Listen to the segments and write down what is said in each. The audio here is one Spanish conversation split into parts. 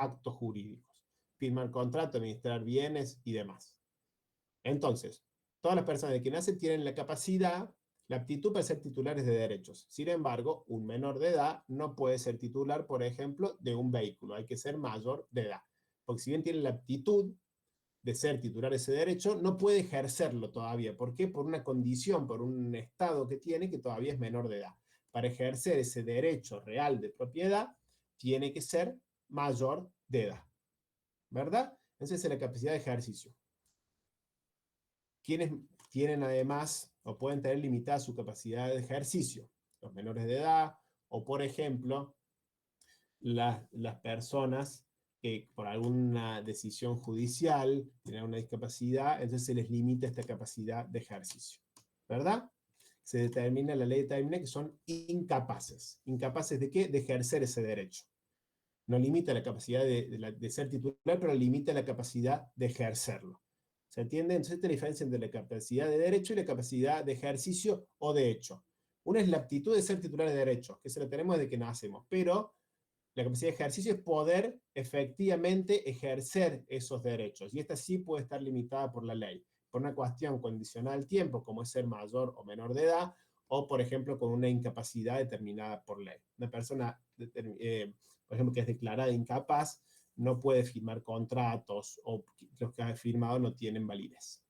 actos jurídicos. Firmar contrato, administrar bienes y demás. Entonces, todas las personas que nacen tienen la capacidad, la aptitud para ser titulares de derechos. Sin embargo, un menor de edad no puede ser titular, por ejemplo, de un vehículo. Hay que ser mayor de edad. Porque si bien tiene la aptitud de ser titular de ese derecho, no puede ejercerlo todavía. ¿Por qué? Por una condición, por un estado que tiene que todavía es menor de edad. Para ejercer ese derecho real de propiedad, tiene que ser mayor de edad. ¿Verdad? Esa es la capacidad de ejercicio. ¿Quiénes tienen además o pueden tener limitada su capacidad de ejercicio? Los menores de edad o, por ejemplo, las personas que por alguna decisión judicial tienen una discapacidad, entonces se les limita esta capacidad de ejercicio. ¿Verdad? La ley determina que son incapaces. ¿Incapaces de qué? De ejercer ese derecho. No limita la capacidad de ser titular, pero limita la capacidad de ejercerlo. ¿Se entiende? Entonces esta es la diferencia entre la capacidad de derecho y la capacidad de ejercicio o de hecho. Una es la aptitud de ser titular de derechos, que se la tenemos desde que nacemos, pero la capacidad de ejercicio es poder efectivamente ejercer esos derechos, y esta sí puede estar limitada por la ley, por una cuestión condicional al tiempo, como es ser mayor o menor de edad, o por ejemplo con una incapacidad determinada por ley. Una persona, por ejemplo, que es declarada incapaz, no puede firmar contratos, o los que ha firmado no tienen validez.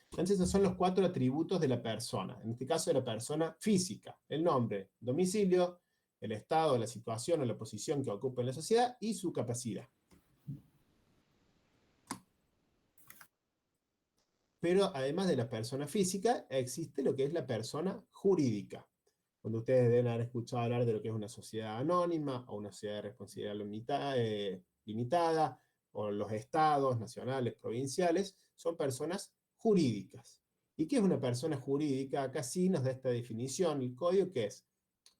Entonces esos son los 4 atributos de la persona, en este caso de la persona física: el nombre, domicilio, el estado, la situación o la posición que ocupa en la sociedad y su capacidad. Pero además de la persona física, existe lo que es la persona jurídica. Cuando ustedes deben haber escuchado hablar de lo que es una sociedad anónima o una sociedad de responsabilidad limitada, o los estados nacionales, provinciales, son personas jurídicas. ¿Y qué es una persona jurídica? Acá sí nos da esta definición, el código, que es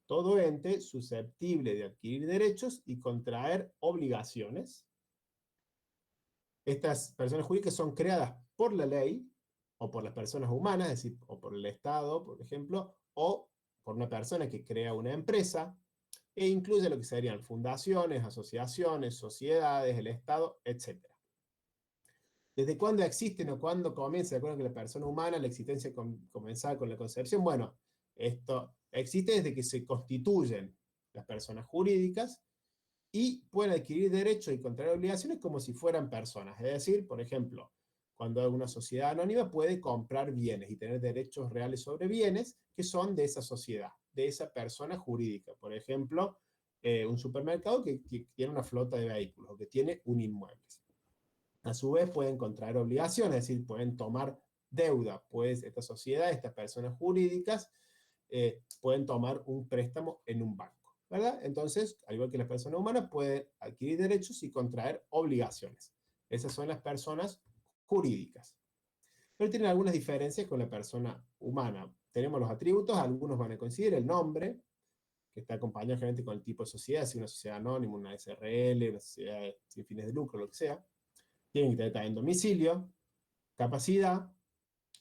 todo ente susceptible de adquirir derechos y contraer obligaciones. Estas personas jurídicas son creadas por la ley, o por las personas humanas, es decir, o por el Estado, por ejemplo, o por una persona que crea una empresa, e incluye lo que serían fundaciones, asociaciones, sociedades, el Estado, etc. ¿Desde cuándo existen o cuándo comienza? Recuerden que la persona humana, la existencia comenzaba con la concepción. Bueno, esto existe desde que se constituyen las personas jurídicas y pueden adquirir derechos y contraer obligaciones como si fueran personas. Es decir, por ejemplo, cuando una sociedad anónima puede comprar bienes y tener derechos reales sobre bienes que son de esa sociedad, de esa persona jurídica. Por ejemplo, un supermercado que tiene una flota de vehículos o que tiene un inmueble. A su vez pueden contraer obligaciones, es decir, pueden tomar deuda, pues esta sociedad, estas personas jurídicas, pueden tomar un préstamo en un banco, ¿verdad? Entonces, al igual que las personas humanas, pueden adquirir derechos y contraer obligaciones. Esas son las personas jurídicas. Pero tienen algunas diferencias con la persona humana. Tenemos los atributos, algunos van a coincidir: el nombre, que está acompañado generalmente con el tipo de sociedad, si una sociedad anónima, una SRL, una sociedad sin fines de lucro, lo que sea. Tienen que tener también domicilio, capacidad,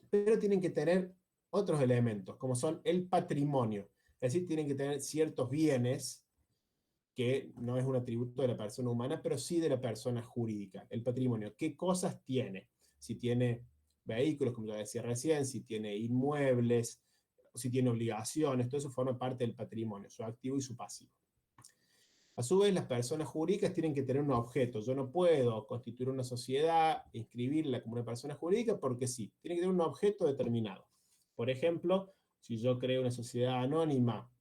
pero tienen que tener otros elementos, como son el patrimonio. Es decir, tienen que tener ciertos bienes, que no es un atributo de la persona humana, pero sí de la persona jurídica. El patrimonio, ¿qué cosas tiene? Si tiene vehículos, como ya decía recién, si tiene inmuebles, si tiene obligaciones, todo eso forma parte del patrimonio, su activo y su pasivo. A su vez, las personas jurídicas tienen que tener un objeto. Yo no puedo constituir una sociedad, inscribirla como una persona jurídica porque sí. Tiene que tener un objeto determinado. Por ejemplo, si yo creo una sociedad anónima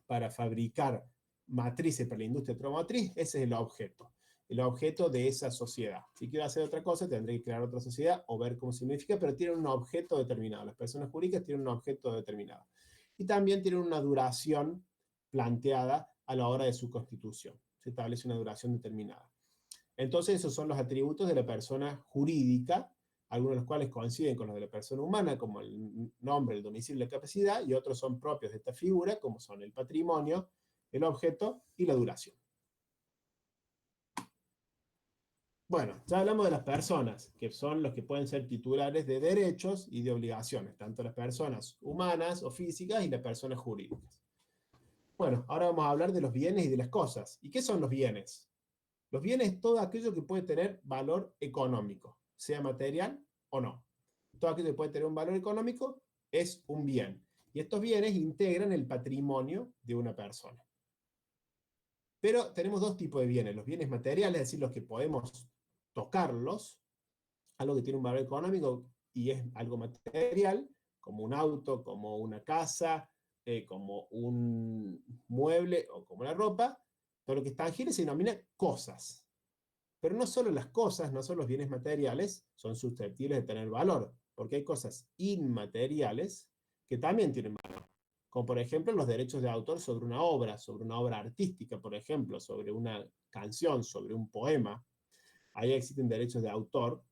para fabricar matrices para la industria automotriz, ese es el objeto de esa sociedad. Si quiero hacer otra cosa, tendré que crear otra sociedad o ver cómo significa, pero tienen un objeto determinado. Las personas jurídicas tienen un objeto determinado. Y también tienen una duración planteada a la hora de su constitución. Se establece una duración determinada. Entonces, esos son los atributos de la persona jurídica, algunos de los cuales coinciden con los de la persona humana, como el nombre, el domicilio y la capacidad, y otros son propios de esta figura, como son el patrimonio, el objeto y la duración. Bueno, ya hablamos de las personas, que son los que pueden ser titulares de derechos y de obligaciones, tanto las personas humanas o físicas y las personas jurídicas. Bueno, ahora vamos a hablar de los bienes y de las cosas. ¿Y qué son los bienes? Los bienes es todo aquello que puede tener valor económico, sea material o no. Todo aquello que puede tener un valor económico es un bien. Y estos bienes integran el patrimonio de una persona. Pero tenemos dos tipos de bienes. Los bienes materiales, es decir, los que podemos tocarlos, algo que tiene un valor económico y es algo material, como un auto, como una casa, como un mueble o como la ropa. Todo lo que es tangible se denomina cosas. Pero no solo las cosas, no solo los bienes materiales son susceptibles de tener valor, porque hay cosas inmateriales que también tienen valor. Como por ejemplo los derechos de autor sobre una obra artística, por ejemplo, sobre una canción, sobre un poema. Ahí existen derechos de autor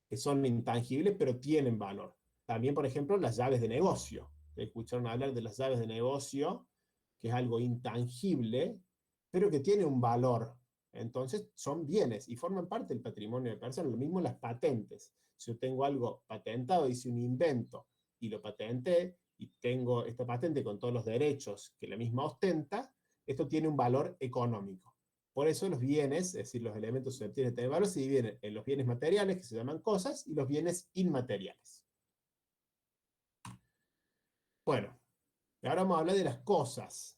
que son intangibles, pero tienen valor. También, por ejemplo, las llaves de negocio. Escucharon hablar de las llaves de negocio, que es algo intangible, pero que tiene un valor. Entonces, son bienes y forman parte del patrimonio de personas. Lo mismo las patentes. Si yo tengo algo patentado, hice un invento y lo patenté, y tengo esta patente con todos los derechos que la misma ostenta, esto tiene un valor económico. Por eso los bienes, es decir, los elementos susceptibles de tener valor, se dividen en los bienes materiales, que se llaman cosas, y los bienes inmateriales. Bueno, ahora vamos a hablar de las cosas.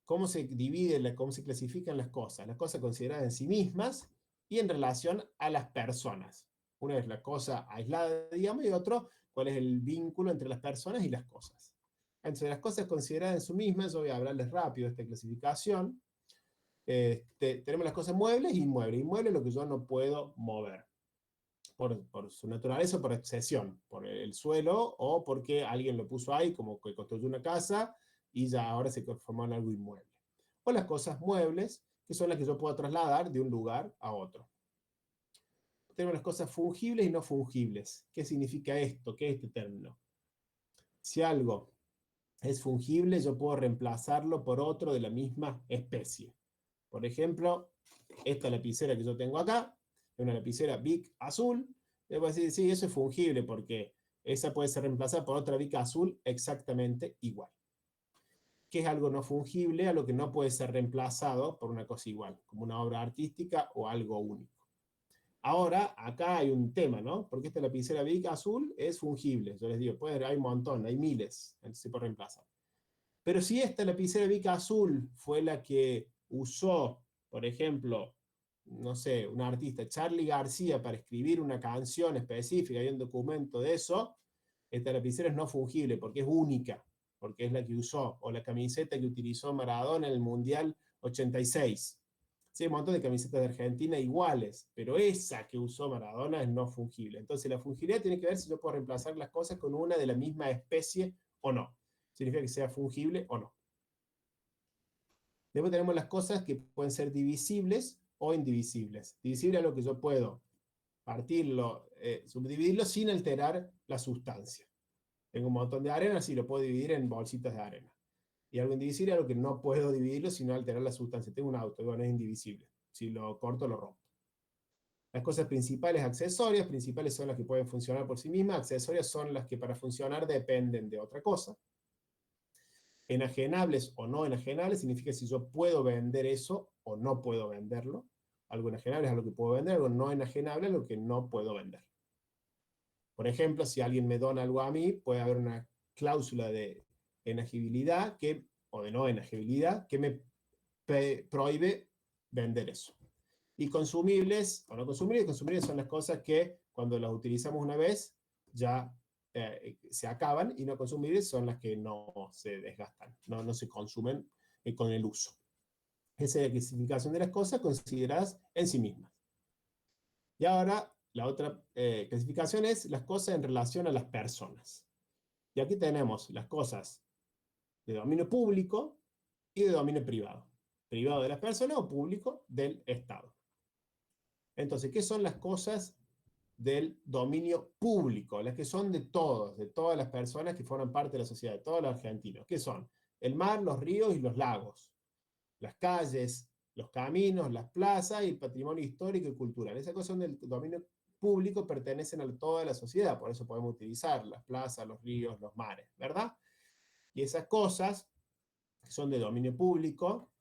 ¿Cómo se dividen, cómo se clasifican las cosas? Las cosas consideradas en sí mismas y en relación a las personas. Una es la cosa aislada, digamos, y otro, cuál es el vínculo entre las personas y las cosas. Entonces, las cosas consideradas en sí mismas, yo voy a hablarles rápido de esta clasificación. Tenemos las cosas muebles e inmuebles. Inmuebles es lo que yo no puedo mover, por su naturaleza o por excesión, por el suelo o porque alguien lo puso ahí, como que construyó una casa y ya ahora se transformó en algo inmueble. O las cosas muebles, que son las que yo puedo trasladar de un lugar a otro. Tenemos las cosas fungibles y no fungibles. ¿Qué significa esto? ¿Qué es este término? Si algo es fungible, yo puedo reemplazarlo por otro de la misma especie. Por ejemplo, esta lapicera que yo tengo acá, es una lapicera Bic azul. Le voy a decir, sí, eso es fungible porque esa puede ser reemplazada por otra Bic azul exactamente igual. ¿Qué es algo no fungible? Algo que no puede ser reemplazado por una cosa igual, como una obra artística o algo único. Ahora, acá hay un tema, ¿no? Porque esta lapicera Bic azul es fungible. Yo les digo, pues hay un montón, hay miles, entonces se puede reemplazar. Pero si esta lapicera Bic azul fue la que usó, por ejemplo, no sé, un artista, Charly García, para escribir una canción específica y un documento de eso, esta lapicera es no fungible porque es única, porque es la que usó, o la camiseta que utilizó Maradona en el Mundial 86. Sí, hay un montón de camisetas de Argentina iguales, pero esa que usó Maradona es no fungible. Entonces la fungibilidad tiene que ver si yo puedo reemplazar las cosas con una de la misma especie o no. Significa que sea fungible o no. Después tenemos las cosas que pueden ser divisibles o indivisibles. Divisible es lo que yo puedo partirlo, subdividirlo sin alterar la sustancia. Tengo un montón de arena, sí lo puedo dividir en bolsitas de arena. Y algo indivisible es algo que no puedo dividirlo sin alterar la sustancia. Tengo un auto, bueno, es indivisible. Si lo corto, lo rompo. Las cosas principales, accesorias, principales son las que pueden funcionar por sí mismas, accesorias son las que para funcionar dependen de otra cosa. Enajenables o no enajenables significa si yo puedo vender eso o no puedo venderlo. Algo enajenable es algo que puedo vender, algo no enajenable es lo que no puedo vender. Por ejemplo, si alguien me dona algo a mí, puede haber una cláusula de enagibilidad o de no enagibilidad que me prohíbe vender eso. Y consumibles o no consumibles, consumibles son las cosas que cuando las utilizamos una vez ya se acaban, y no consumibles son las que no se desgastan, no se consumen con el uso. Esa es la clasificación de las cosas consideradas en sí mismas. Y ahora la otra clasificación es las cosas en relación a las personas. Y aquí tenemos las cosas de dominio público y de dominio privado. Privado de las personas o público del Estado. Entonces, ¿qué son las cosas del dominio público? Las que son de todos, de todas las personas que forman parte de la sociedad, de todos los argentinos. ¿Qué son? El mar, los ríos y los lagos. Las calles, los caminos, las plazas y el patrimonio histórico y cultural. Esas cosas son del dominio público, pertenecen a toda la sociedad, por eso podemos utilizar las plazas, los ríos, los mares, ¿verdad? Y esas cosas que son de dominio público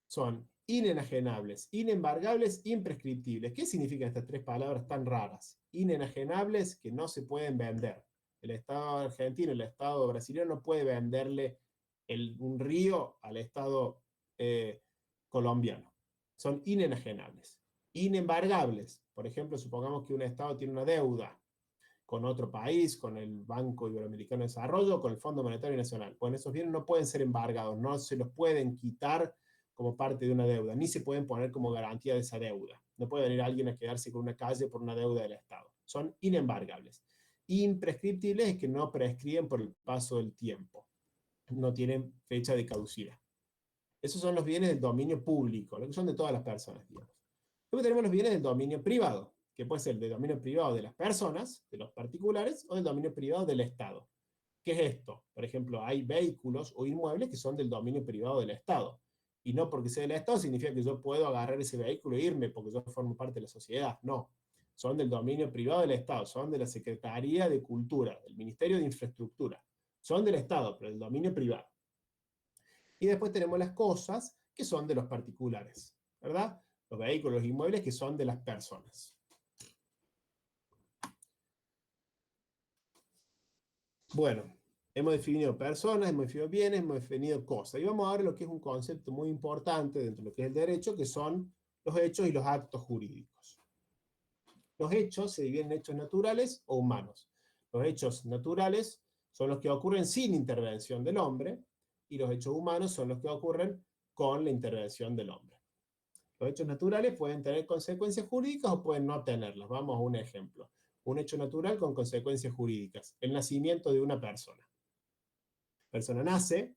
son inenajenables, inembargables, imprescriptibles. ¿Qué significan estas tres palabras tan raras? Inenajenables, que no se pueden vender. El Estado argentino, el Estado brasileño no puede venderle un río al Estado colombiano. Son inenajenables. Inembargables. Por ejemplo, supongamos que un Estado tiene una deuda con otro país, con el Banco Iberoamericano de Desarrollo, con el Fondo Monetario Nacional. Bueno, esos bienes no pueden ser embargados, no se los pueden quitar como parte de una deuda, ni se pueden poner como garantía de esa deuda. No puede venir alguien a quedarse con una calle por una deuda del Estado. Son inembargables. Imprescriptibles es que no prescriben por el paso del tiempo. No tienen fecha de caducidad. Esos son los bienes del dominio público, lo que son de todas las personas, digamos. Luego tenemos los bienes del dominio privado, que puede ser del dominio privado de las personas, de los particulares, o del dominio privado del Estado. ¿Qué es esto? Por ejemplo, hay vehículos o inmuebles que son del dominio privado del Estado. Y no porque sea del Estado significa que yo puedo agarrar ese vehículo e irme porque yo formo parte de la sociedad. No. Son del dominio privado del Estado, son de la Secretaría de Cultura, del Ministerio de Infraestructura. Son del Estado, pero del dominio privado. Y después tenemos las cosas que son de los particulares, ¿verdad? Los vehículos, los inmuebles que son de las personas. Bueno, hemos definido personas, hemos definido bienes, hemos definido cosas. Y vamos a ver lo que es un concepto muy importante dentro de lo que es el derecho, que son los hechos y los actos jurídicos. Los hechos se dividen en hechos naturales o humanos. Los hechos naturales son los que ocurren sin intervención del hombre, y los hechos humanos son los que ocurren con la intervención del hombre. Los hechos naturales pueden tener consecuencias jurídicas o pueden no tenerlas. Vamos a un ejemplo. Un hecho natural con consecuencias jurídicas. El nacimiento de una persona. La persona nace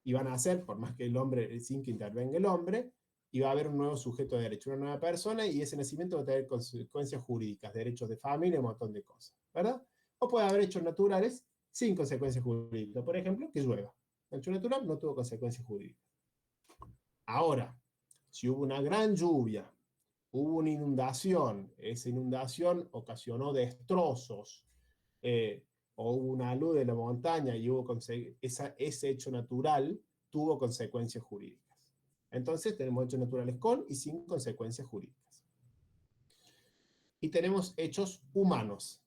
y va a nacer, por más que el hombre, sin que intervenga el hombre, y va a haber un nuevo sujeto de derecho, una nueva persona, y ese nacimiento va a tener consecuencias jurídicas, derechos de familia, un montón de cosas, ¿verdad? O puede haber hechos naturales sin consecuencias jurídicas. Por ejemplo, que llueva. El hecho natural no tuvo consecuencias jurídicas. Ahora, si hubo una gran lluvia, hubo una inundación, esa inundación ocasionó destrozos, o hubo una luz de la montaña y hubo ese hecho natural tuvo consecuencias jurídicas. Entonces tenemos hechos naturales con y sin consecuencias jurídicas. Y tenemos hechos humanos.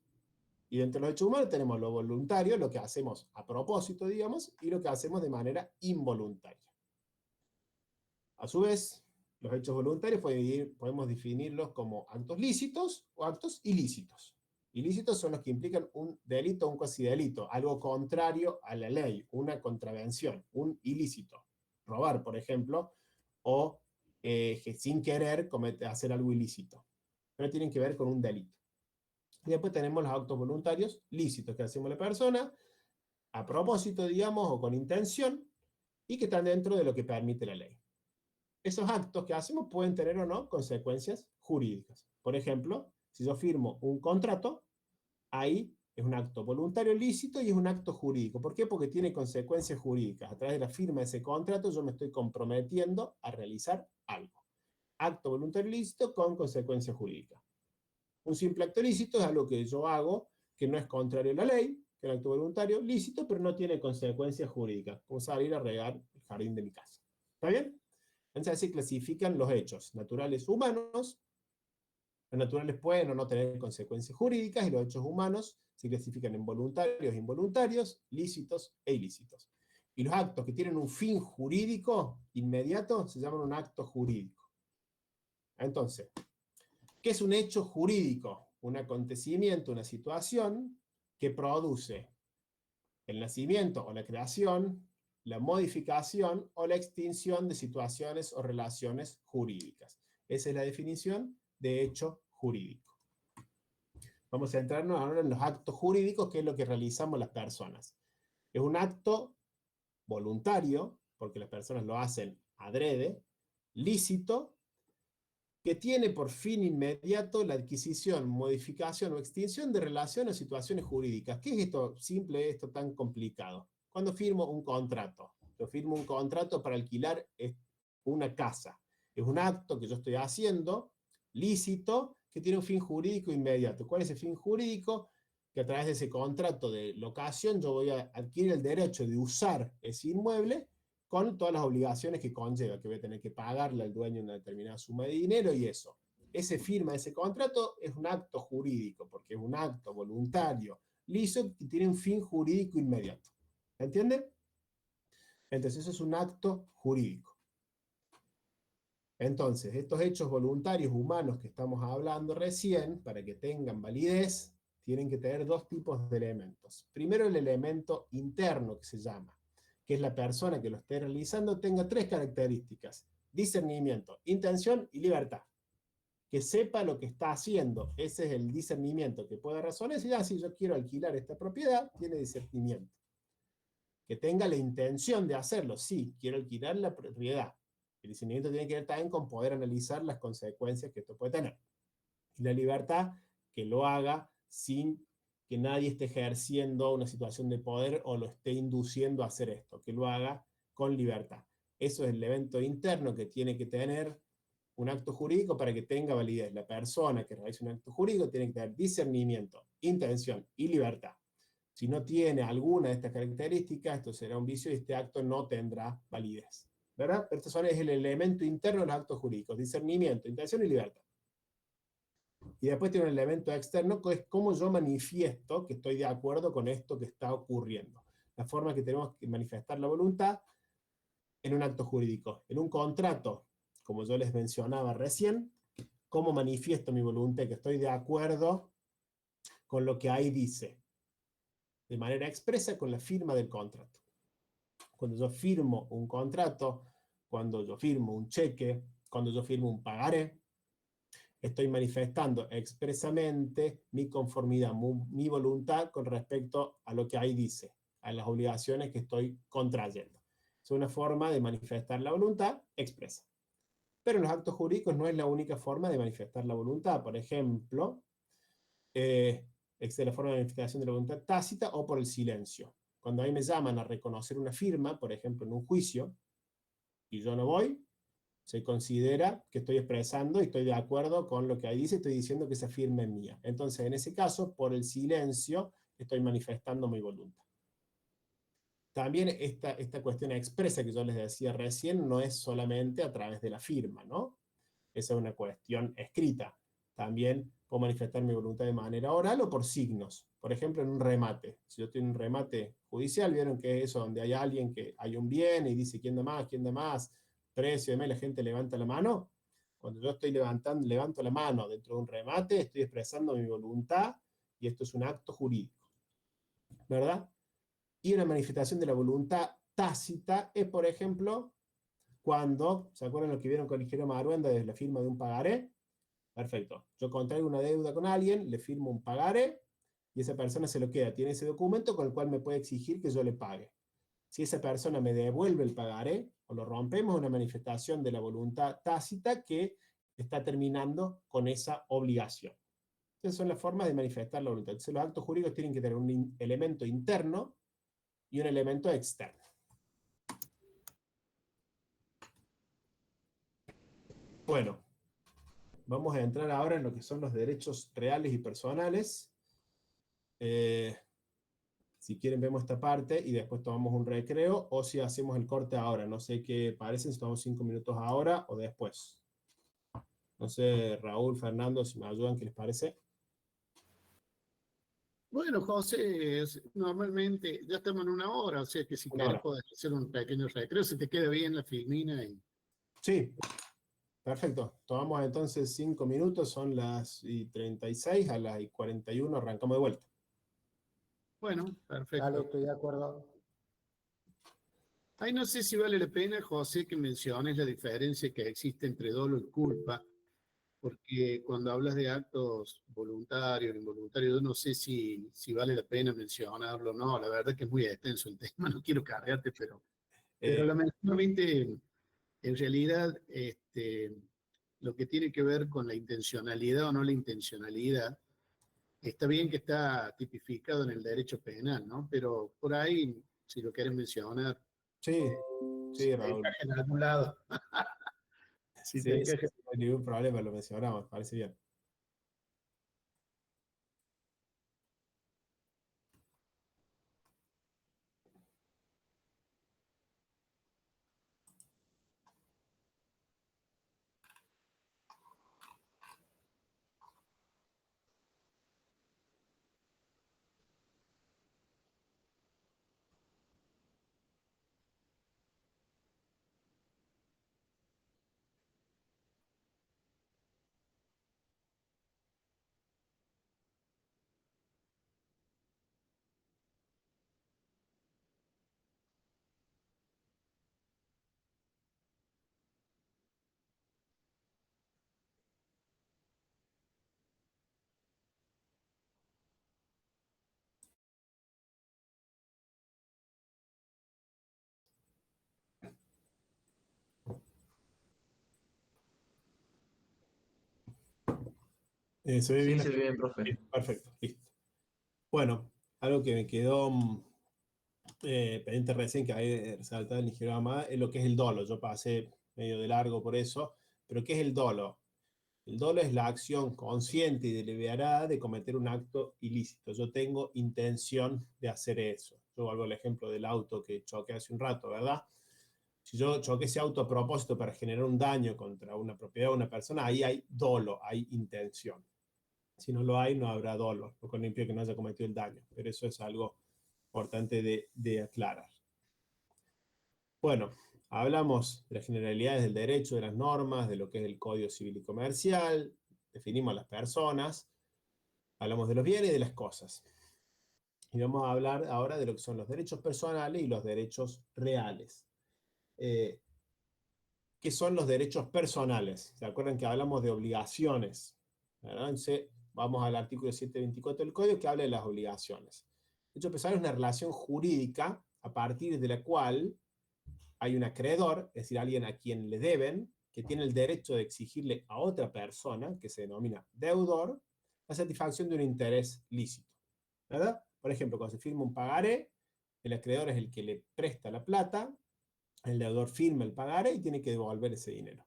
Y dentro de los hechos humanos tenemos lo voluntario, lo que hacemos a propósito, digamos, y lo que hacemos de manera involuntaria. A su vez, los hechos voluntarios podemos definirlos como actos lícitos o actos ilícitos. Ilícitos son los que implican un delito o un cuasidelito, algo contrario a la ley, una contravención, un ilícito. Robar, por ejemplo, o que sin querer hacer algo ilícito. Pero tienen que ver con un delito. Y después tenemos los actos voluntarios lícitos que hacemos la persona, a propósito, digamos, o con intención, y que están dentro de lo que permite la ley. Esos actos que hacemos pueden tener o no consecuencias jurídicas. Por ejemplo, si yo firmo un contrato, ahí es un acto voluntario lícito y es un acto jurídico. ¿Por qué? Porque tiene consecuencias jurídicas. A través de la firma de ese contrato yo me estoy comprometiendo a realizar algo. Acto voluntario lícito con consecuencias jurídicas. Un simple acto lícito es algo que yo hago que no es contrario a la ley, que es un acto voluntario lícito, pero no tiene consecuencias jurídicas, como salir a regar el jardín de mi casa. ¿Está bien? Entonces así clasifican los hechos naturales humanos. Los naturales pueden o no tener consecuencias jurídicas, y los hechos humanos se clasifican en voluntarios e involuntarios, lícitos e ilícitos. Y los actos que tienen un fin jurídico inmediato se llaman un acto jurídico. Entonces, ¿qué es un hecho jurídico? Un acontecimiento, una situación que produce el nacimiento o la creación, la modificación o la extinción de situaciones o relaciones jurídicas. Esa es la definición de hecho jurídico. Vamos a centrarnos ahora en los actos jurídicos, que es lo que realizamos las personas. Es un acto voluntario, porque las personas lo hacen adrede, lícito, que tiene por fin inmediato la adquisición, modificación o extinción de relaciones o situaciones jurídicas. ¿Qué es esto simple, esto tan complicado? Cuando firmo un contrato, yo firmo un contrato para alquilar una casa. Es un acto que yo estoy haciendo, lícito, que tiene un fin jurídico inmediato. ¿Cuál es el fin jurídico? Que a través de ese contrato de locación yo voy a adquirir el derecho de usar ese inmueble con todas las obligaciones que conlleva, que voy a tener que pagarle al dueño una determinada suma de dinero y eso. Ese firma, ese contrato es un acto jurídico, porque es un acto voluntario, liso, que tiene un fin jurídico inmediato. ¿Entienden? Entonces, eso es un acto jurídico. Entonces, estos hechos voluntarios humanos que estamos hablando recién, para que tengan validez, tienen que tener dos tipos de elementos. Primero, el elemento interno que se llama, que es la persona que lo esté realizando, tenga tres características: discernimiento, intención y libertad. Que sepa lo que está haciendo. Ese es el discernimiento que puede razonar y decir, si yo quiero alquilar esta propiedad, tiene discernimiento. Que tenga la intención de hacerlo, sí, quiero alquilar la propiedad. El discernimiento tiene que ver también con poder analizar las consecuencias que esto puede tener. Y la libertad, que lo haga sin que nadie esté ejerciendo una situación de poder o lo esté induciendo a hacer esto, que lo haga con libertad. Eso es el evento interno que tiene que tener un acto jurídico para que tenga validez. La persona que realiza un acto jurídico tiene que tener discernimiento, intención y libertad. Si no tiene alguna de estas características, esto será un vicio y este acto no tendrá validez. ¿Verdad? Pero este es el elemento interno de los actos jurídicos: discernimiento, intención y libertad. Y después tiene un elemento externo, que es cómo yo manifiesto que estoy de acuerdo con esto que está ocurriendo. La forma que tenemos que manifestar la voluntad en un acto jurídico. En un contrato, como yo les mencionaba recién, cómo manifiesto mi voluntad, que estoy de acuerdo con lo que ahí dice, de manera expresa con la firma del contrato. Cuando yo firmo un contrato, cuando yo firmo un cheque, cuando yo firmo un pagaré, estoy manifestando expresamente mi conformidad, mi voluntad con respecto a lo que ahí dice, a las obligaciones que estoy contrayendo. Es una forma de manifestar la voluntad expresa. Pero en los actos jurídicos no es la única forma de manifestar la voluntad. Por ejemplo, existe la forma de manifestación de la voluntad tácita o por el silencio. Cuando a mí me llaman a reconocer una firma, por ejemplo, en un juicio, y yo no voy, se considera que estoy expresando y estoy de acuerdo con lo que ahí dice, estoy diciendo que esa firma es mía. Entonces, en ese caso, por el silencio, estoy manifestando mi voluntad. También esta cuestión expresa que yo les decía recién no es solamente a través de la firma, ¿no? Esa es una cuestión escrita. También puedo manifestar mi voluntad de manera oral o por signos. Por ejemplo, en un remate. Si yo tengo un remate judicial, vieron que es eso, donde hay alguien que hay un bien y dice quién da más, precio, demás, la gente levanta la mano. Cuando yo estoy levanto la mano dentro de un remate, estoy expresando mi voluntad y esto es un acto jurídico. ¿Verdad? Y una manifestación de la voluntad tácita es, por ejemplo, cuando, ¿se acuerdan lo que vieron con el ingeniero Maruenda de la firma de un pagaré? Perfecto. Yo contraigo una deuda con alguien, le firmo un pagaré y esa persona se lo queda. Tiene ese documento con el cual me puede exigir que yo le pague. Si esa persona me devuelve el pagaré o lo rompemos, es una manifestación de la voluntad tácita que está terminando con esa obligación. Esas son las formas de manifestar la voluntad. Entonces, los actos jurídicos tienen que tener un elemento interno y un elemento externo. Bueno, vamos a entrar ahora en lo que son los derechos reales y personales. Si quieren vemos esta parte y después tomamos un recreo, o si hacemos el corte ahora. No sé qué parecen, si tomamos 5 minutos ahora o después. No sé, Raúl, Fernando, si me ayudan, ¿qué les parece? Bueno, José, normalmente ya estamos en una hora, o sea que si Una querés hora. podés hacer un pequeño recreo, si te queda bien la filmina. Sí, perfecto. Tomamos entonces 5 minutos, son las y 36, a las y 41 arrancamos de vuelta. Bueno, Dale, perfecto. estoy de acuerdo. Ay, no sé si vale la pena, José, que menciones la diferencia que existe entre dolo y culpa, porque cuando hablas de actos voluntarios, involuntarios, yo no sé si vale la pena mencionarlo o no. La verdad que es muy extenso el tema, no quiero cargarte, pero Eh, lamentablemente, en realidad, lo que tiene que ver con la intencionalidad o no la intencionalidad, está bien que está tipificado en el derecho penal, ¿no? Pero por ahí, si lo quieres mencionar, sí, si sí, te Raúl. encaja en algún lado, si te Sí, sí, encaja. sí, no hay ningún problema, lo mencionamos, parece bien. ¿Se ve Sí, bien? se ve bien, profe. Sí, perfecto, listo. Bueno, algo que me quedó pendiente recién, que hay resaltado el ingeniero Amada, es lo que es el dolo. Yo pasé medio de largo por eso, pero ¿qué es el dolo? El dolo es la acción consciente y deliberada de cometer un acto ilícito. Yo tengo intención de hacer eso. Yo vuelvo al ejemplo del auto que choqué hace un rato, ¿verdad? Si yo choqué ese auto a propósito para generar un daño contra una propiedad o una persona, ahí hay dolo, hay intención. Si no lo hay, no habrá dolo, lo cual no impide que no haya cometido el daño. Pero eso es algo importante de aclarar. Bueno, hablamos de las generalidades del derecho, de las normas, de lo que es el Código Civil y Comercial, definimos a las personas, hablamos de los bienes y de las cosas. Y vamos a hablar ahora de lo que son los derechos personales y los derechos reales. ¿Qué son los derechos personales? ¿Se acuerdan que hablamos de obligaciones? ¿Verdad? Entonces, vamos al artículo 724 del Código que habla de las obligaciones. Derecho personal es una relación jurídica a partir de la cual hay un acreedor, es decir, alguien a quien le deben, que tiene el derecho de exigirle a otra persona, que se denomina deudor, la satisfacción de un interés lícito. ¿Verdad? Por ejemplo, cuando se firma un pagaré, el acreedor es el que le presta la plata, el deudor firma el pagaré y tiene que devolver ese dinero.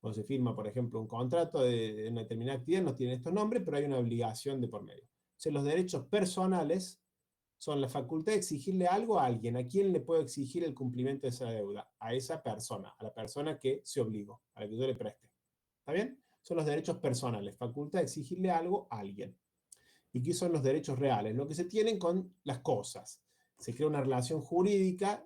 Cuando se firma, por ejemplo, un contrato de una determinada actividad, no tiene estos nombres, pero hay una obligación de por medio. O sea, los derechos personales son la facultad de exigirle algo a alguien. ¿A quién le puedo exigir el cumplimiento de esa deuda? A esa persona, a la persona que se obligó, a la que yo le preste. ¿Está bien? Son los derechos personales, facultad de exigirle algo a alguien. ¿Y qué son los derechos reales? Lo que se tienen con las cosas. Se crea una relación jurídica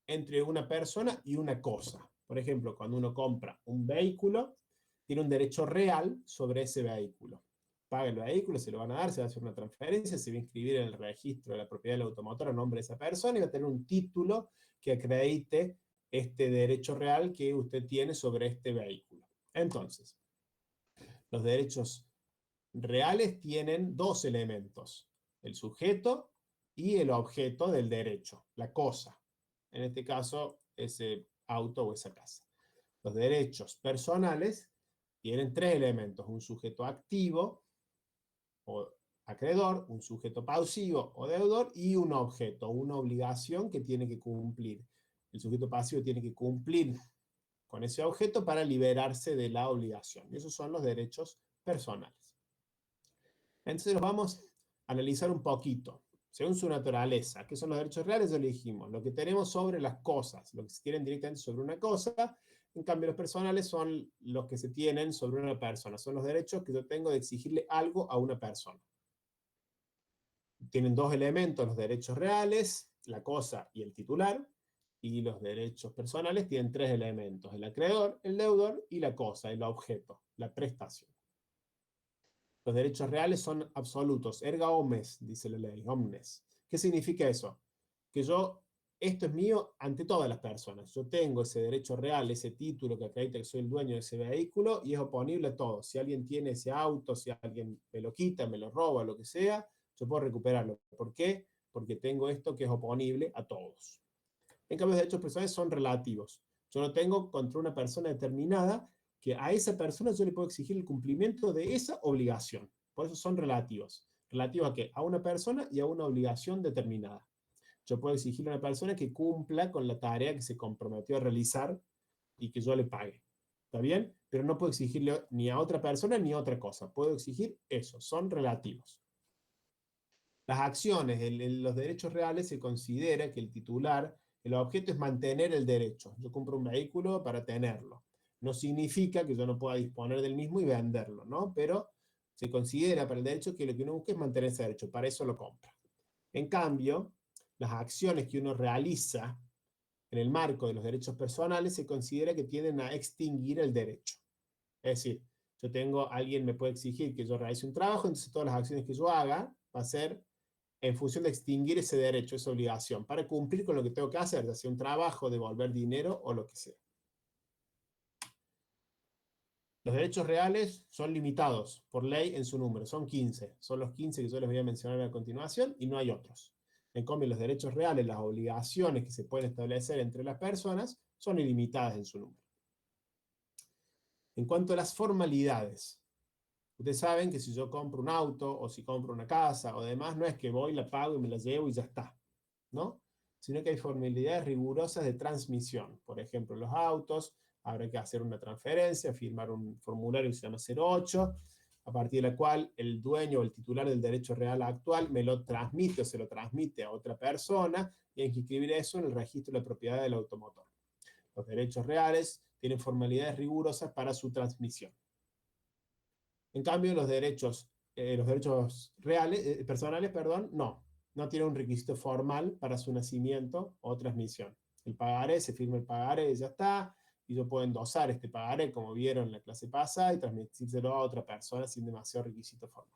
entre una persona y una cosa. Por ejemplo, cuando uno compra un vehículo, tiene un derecho real sobre ese vehículo. Paga el vehículo, se lo van a dar, se va a hacer una transferencia, se va a inscribir en el registro de la propiedad del automotor a nombre de esa persona y va a tener un título que acredite este derecho real que usted tiene sobre este vehículo. Entonces, los derechos reales tienen dos elementos, el sujeto y el objeto del derecho, la cosa. En este caso, ese auto o esa casa. Los derechos personales tienen tres elementos, un sujeto activo o acreedor, un sujeto pasivo o deudor y un objeto, una obligación que tiene que cumplir. El sujeto pasivo tiene que cumplir con ese objeto para liberarse de la obligación. Y esos son los derechos personales. Entonces los vamos a analizar un poquito, según su naturaleza. ¿Qué son los derechos reales? Ya lo dijimos. Lo que tenemos sobre las cosas, lo que se tienen directamente sobre una cosa. En cambio, los personales son los que se tienen sobre una persona. Son los derechos que yo tengo de exigirle algo a una persona. Tienen dos elementos, los derechos reales, la cosa y el titular. Y los derechos personales tienen tres elementos, el acreedor, el deudor y la cosa, el objeto, la prestación. Los derechos reales son absolutos, erga omnes, dice la ley, omnes. ¿Qué significa eso? Que esto es mío ante todas las personas. Yo tengo ese derecho real, ese título que acredita que soy el dueño de ese vehículo y es oponible a todos. Si alguien tiene ese auto, si alguien me lo quita, me lo roba, lo que sea, yo puedo recuperarlo. ¿Por qué? Porque tengo esto que es oponible a todos. En cambio, los derechos personales son relativos. Yo no tengo contra una persona determinada que a esa persona yo le puedo exigir el cumplimiento de esa obligación. Por eso son relativos. ¿Relativos a qué? A una persona y a una obligación determinada. Yo puedo exigirle a una persona que cumpla con la tarea que se comprometió a realizar y que yo le pague. ¿Está bien? Pero no puedo exigirle ni a otra persona ni a otra cosa. Puedo exigir eso. Son relativos. Las acciones, los derechos reales, se considera que el titular, el objeto es mantener el derecho. Yo compro un vehículo para tenerlo. No significa que yo no pueda disponer del mismo y venderlo, ¿no? Pero se considera para el derecho que lo que uno busca es mantener ese derecho, para eso lo compra. En cambio, las acciones que uno realiza en el marco de los derechos personales se considera que tienden a extinguir el derecho. Es decir, alguien me puede exigir que yo realice un trabajo, entonces todas las acciones que yo haga va a ser en función de extinguir ese derecho, esa obligación, para cumplir con lo que tengo que hacer, ya sea un trabajo, devolver dinero o lo que sea. Los derechos reales son limitados por ley en su número, son 15. Son los 15 que yo les voy a mencionar a continuación y no hay otros. En cambio, los derechos reales, las obligaciones que se pueden establecer entre las personas, son ilimitadas en su número. En cuanto a las formalidades, Ustedes saben que si yo compro un auto o si compro una casa o demás, no es que voy, la pago y me la llevo y ya está, ¿no? Sino que hay formalidades rigurosas de transmisión. Por ejemplo, los autos, habrá que hacer una transferencia, firmar un formulario que se llama 08, a partir de la cual el dueño o el titular del derecho real actual me lo transmite o se lo transmite a otra persona y hay que inscribir eso en el registro de la propiedad del automotor. Los derechos reales tienen formalidades rigurosas para su transmisión. En cambio, los derechos reales, personales, perdón, no tienen un requisito formal para su nacimiento o transmisión. El pagaré, se firma el pagaré y ya está, y yo puedo endosar este pagaré, como vieron en la clase pasada, y transmitírselo a otra persona sin demasiado requisito formal.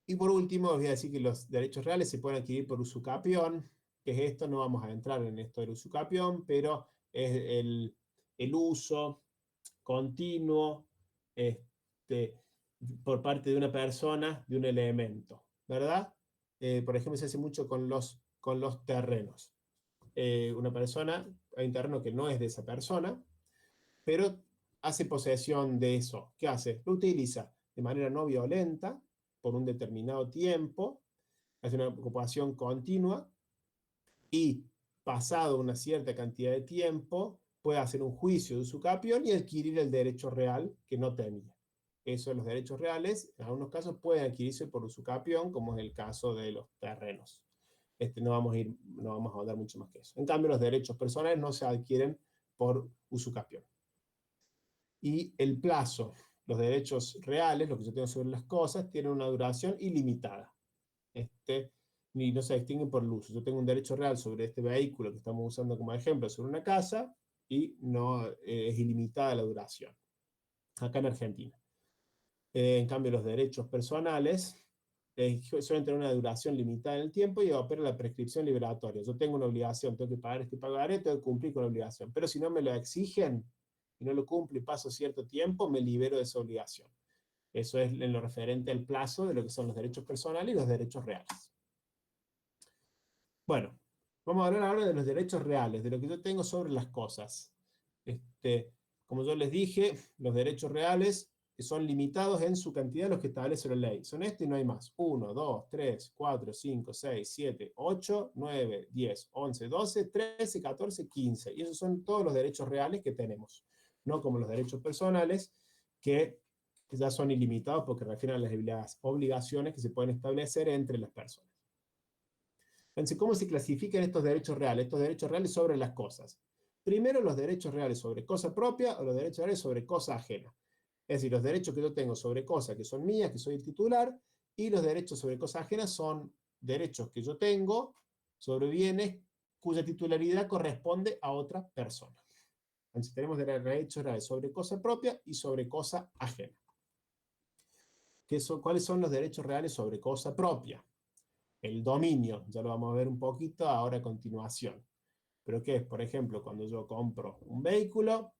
Y por último, os voy a decir que los derechos reales se pueden adquirir por usucapión. ¿Qué es esto? No vamos a entrar en esto del usucapión, pero es el uso continuo este, por parte de una persona de un elemento, ¿verdad? Por ejemplo, se hace mucho con los terrenos. Una persona, hay un terreno que no es de esa persona, pero hace posesión de eso. ¿Qué hace? Lo utiliza de manera no violenta por un determinado tiempo, hace una ocupación continua y pasado una cierta cantidad de tiempo puede hacer un juicio de usucapión y adquirir el derecho real que no tenía. Eso de los derechos reales, en algunos casos pueden adquirirse por usucapión, como es el caso de los terrenos. No vamos a hablar mucho más que eso. En cambio, los derechos personales no se adquieren por usucapión. Y el plazo, los derechos reales, lo que yo tengo sobre las cosas, tienen una duración ilimitada. Ni no se distinguen por el uso. Yo tengo un derecho real sobre este vehículo que estamos usando como ejemplo, sobre una casa, y no es ilimitada la duración, acá en Argentina. En cambio, los derechos personales suelen tener una duración limitada en el tiempo y opera la prescripción liberatoria. Yo tengo una obligación, tengo que pagar este pagaré, tengo que cumplir con la obligación. Pero si no me lo exigen y no lo cumplo y paso cierto tiempo, me libero de esa obligación. Eso es en lo referente al plazo de lo que son los derechos personales y los derechos reales. Bueno, vamos a hablar ahora de los derechos reales, de lo que yo tengo sobre las cosas. Como yo les dije, los derechos reales son limitados en su cantidad, los que establece la ley. Son y no hay más. 1, 2, 3, 4, 5, 6, 7, 8, 9, 10, 11, 12, 13, 14, 15. Y esos son todos los derechos reales que tenemos. No como los derechos personales, que ya son ilimitados porque refieren a las obligaciones que se pueden establecer entre las personas. Entonces, ¿cómo se clasifican estos derechos reales? Estos derechos reales sobre las cosas. Primero, los derechos reales sobre cosa propia o los derechos reales sobre cosa ajena. Es decir, los derechos que yo tengo sobre cosas que son mías, que soy el titular, y los derechos sobre cosas ajenas son derechos que yo tengo sobre bienes cuya titularidad corresponde a otra persona. Entonces, tenemos derechos reales sobre cosa propia y sobre cosa ajena. ¿Cuáles son los derechos reales sobre cosa propia? El dominio, ya lo vamos a ver un poquito ahora a continuación. Pero ¿qué es? Por ejemplo, cuando yo compro un vehículo,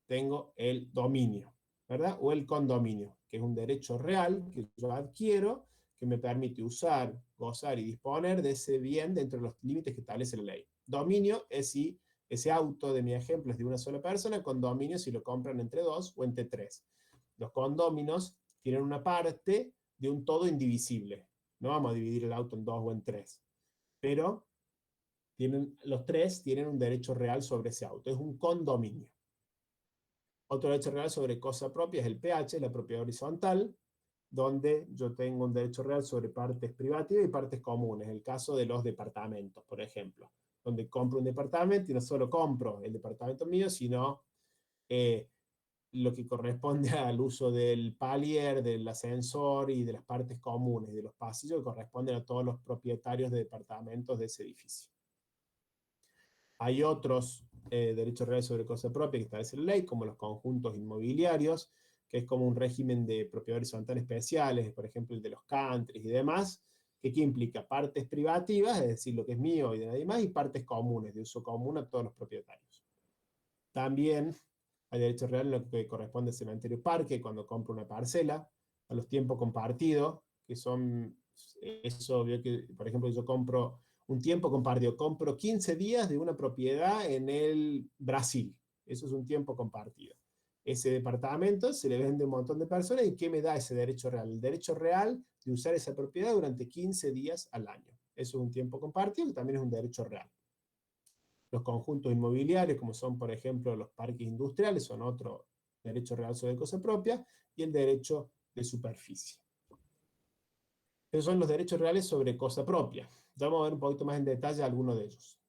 tengo el dominio, ¿verdad? O el condominio, que es un derecho real que yo adquiero, que me permite usar, gozar y disponer de ese bien dentro de los límites que establece la ley. Dominio es si ese auto de mi ejemplo es de una sola persona, condominio si lo compran entre dos o entre tres. Los condóminos tienen una parte de un todo indivisible. No vamos a dividir el auto en dos o en tres, pero los tres tienen un derecho real sobre ese auto. Es un condominio. Otro derecho real sobre cosa propia es el PH, la propiedad horizontal, donde yo tengo un derecho real sobre partes privativas y partes comunes. El caso de los departamentos, por ejemplo, donde compro un departamento y no solo compro el departamento mío, sino lo que corresponde al uso del palier, del ascensor y de las partes comunes, de los pasillos que corresponden a todos los propietarios de departamentos de ese edificio. Hay otros derechos reales sobre cosa propia que establece la ley, como los conjuntos inmobiliarios, que es como un régimen de propiedad horizontal especiales, por ejemplo el de los countries y demás, que implica partes privativas, es decir, lo que es mío y de nadie más, y partes comunes, de uso común a todos los propietarios. También hay derechos reales en lo que corresponde al cementerio parque, cuando compro una parcela, a los tiempos compartidos, que son, es obvio que, por ejemplo, yo compro un tiempo compartido, compro 15 días de una propiedad en el Brasil, eso es un tiempo compartido. ese departamento, se le vende a un montón de personas, ¿y qué me da ese derecho real? El derecho real de usar esa propiedad durante 15 días al año. Eso es un tiempo compartido, que también es un derecho real. Los conjuntos inmobiliarios, como son, por ejemplo, los parques industriales, son otro derecho real sobre cosa propia, y el derecho de superficie. Esos son los derechos reales sobre cosa propia. Ya vamos a ver un poquito más en detalle algunos de ellos.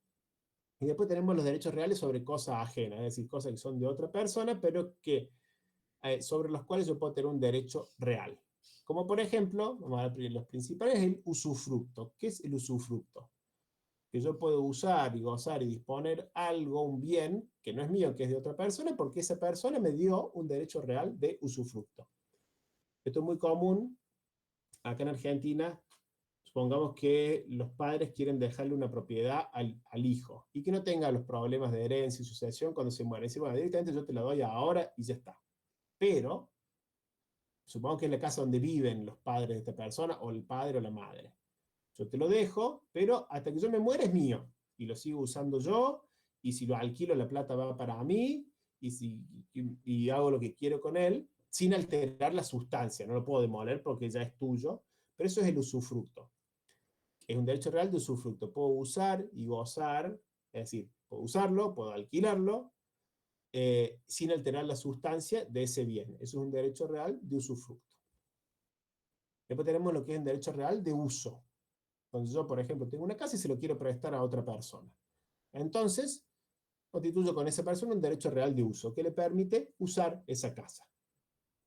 Y después tenemos los derechos reales sobre cosas ajenas, es decir, cosas que son de otra persona, pero que, sobre los cuales yo puedo tener un derecho real. Como por ejemplo, vamos a ver los principales, el usufructo. ¿Qué es el usufructo? Que yo puedo usar y gozar y disponer algo, un bien, que no es mío, que es de otra persona, porque esa persona me dio un derecho real de usufructo. Esto es muy común acá en Argentina. Supongamos que los padres quieren dejarle una propiedad al hijo y que no tenga los problemas de herencia y sucesión cuando se muere. Dice, bueno, directamente yo te la doy ahora y ya está. Pero, supongo que es la casa donde viven los padres de esta persona, o el padre o la madre. Yo te lo dejo, pero hasta que yo me muera es mío. Y lo sigo usando yo, y si lo alquilo la plata va para mí, y hago lo que quiero con él, sin alterar la sustancia. No lo puedo demoler porque ya es tuyo, pero eso es el usufructo. Es un derecho real de usufructo. Puedo usar y gozar, es decir, puedo usarlo, puedo alquilarlo, sin alterar la sustancia de ese bien. Eso es un derecho real de usufructo. Después tenemos lo que es un derecho real de uso. Entonces yo, por ejemplo, tengo una casa y se lo quiero prestar a otra persona. Entonces, constituyo con esa persona un derecho real de uso que le permite usar esa casa.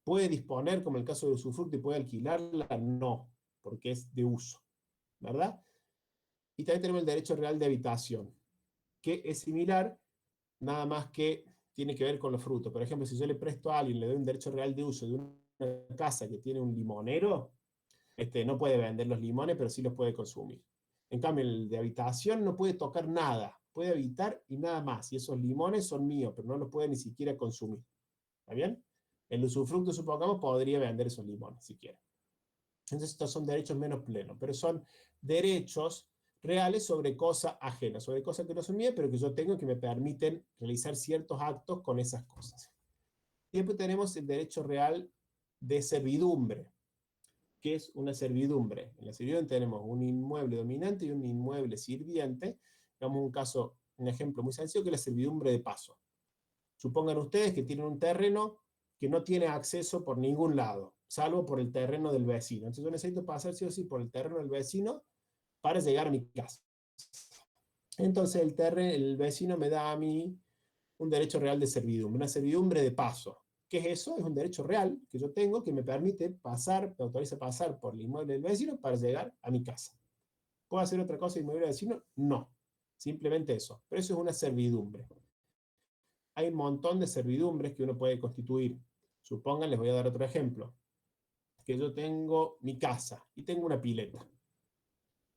¿Puede disponer, como el caso del usufructo, y puede alquilarla? No, porque es de uso, ¿verdad? Y también tenemos el derecho real de habitación, que es similar, nada más que tiene que ver con los frutos. Por ejemplo, si yo le presto a alguien, le doy un derecho real de uso de una casa que tiene un limonero, no puede vender los limones, pero sí los puede consumir. En cambio, el de habitación no puede tocar nada, puede habitar y nada más. Y esos limones son míos, pero no los puede ni siquiera consumir. ¿Está bien? El usufructo, supongamos, podría vender esos limones si quiere. Entonces, estos son derechos menos plenos, pero son derechos reales sobre cosas ajenas, sobre cosas que no son mías, pero que yo tengo, que me permiten realizar ciertos actos con esas cosas. Y después tenemos el derecho real de servidumbre. ¿Qué es una servidumbre? En la servidumbre tenemos un inmueble dominante y un inmueble sirviente. Damos un ejemplo muy sencillo, que es la servidumbre de paso. Supongan ustedes que tienen un terreno que no tiene acceso por ningún lado, salvo por el terreno del vecino. Entonces yo necesito pasar sí o sí por el terreno del vecino para llegar a mi casa. Entonces el vecino me da a mí un derecho real de servidumbre, una servidumbre de paso. ¿Qué es eso? Es un derecho real que yo tengo que me permite pasar, me autoriza pasar por el inmueble del vecino para llegar a mi casa. ¿Puedo hacer otra cosa del inmueble del vecino? No. Simplemente eso. Pero eso es una servidumbre. Hay un montón de servidumbres que uno puede constituir. Supongan, les voy a dar otro ejemplo, que yo tengo mi casa y tengo una pileta.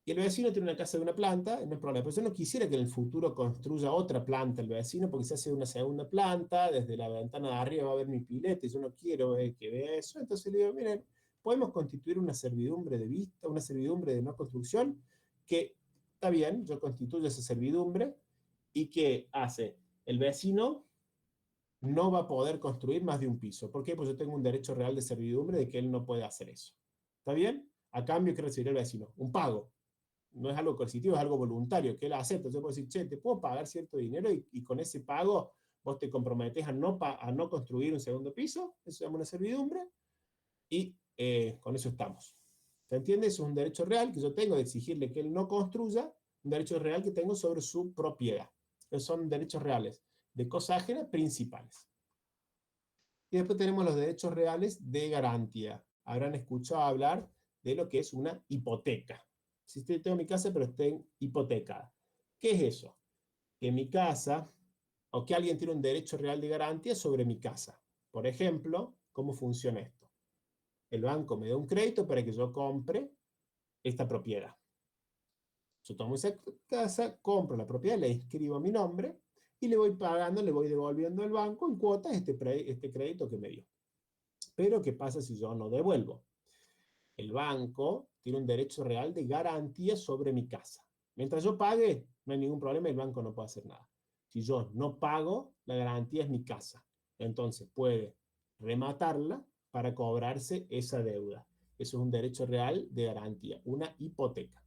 Y el vecino tiene una casa de una planta, no hay problema. Pero yo no quisiera que en el futuro construya otra planta el vecino, porque se hace una segunda planta, desde la ventana de arriba va a ver mi pileta, y yo no quiero que vea eso. Entonces le digo, miren, podemos constituir una servidumbre de vista, una servidumbre de no construcción, que está bien, yo constituyo esa servidumbre, y que hace el vecino no va a poder construir más de un piso. ¿Por qué? Pues yo tengo un derecho real de servidumbre de que él no puede hacer eso. ¿Está bien? A cambio, ¿qué recibirá el vecino? Un pago. No es algo coercitivo, es algo voluntario, que él acepta. Yo puedo decir, che, te puedo pagar cierto dinero, y con ese pago vos te comprometés a no construir un segundo piso. Eso se llama una servidumbre, y con eso estamos. ¿Se entiende? Eso es un derecho real que yo tengo de exigirle que él no construya, un derecho real que tengo sobre su propiedad. Esos son derechos reales de cosas ajenas principales. Y después tenemos los derechos reales de garantía. Habrán escuchado hablar de lo que es una hipoteca. Si tengo mi casa, pero está hipotecada. ¿Qué es eso? Que mi casa, o que alguien tiene un derecho real de garantía sobre mi casa. Por ejemplo, ¿cómo funciona esto? El banco me da un crédito para que yo compre esta propiedad. Yo tomo esa casa, compro la propiedad, le inscribo mi nombre y le voy pagando, le voy devolviendo al banco en cuotas este crédito que me dio. Pero ¿qué pasa si yo no devuelvo? El banco tiene un derecho real de garantía sobre mi casa. Mientras yo pague, no hay ningún problema, el banco no puede hacer nada. Si yo no pago, la garantía es mi casa. Entonces puede rematarla para cobrarse esa deuda. Eso es un derecho real de garantía, una hipoteca.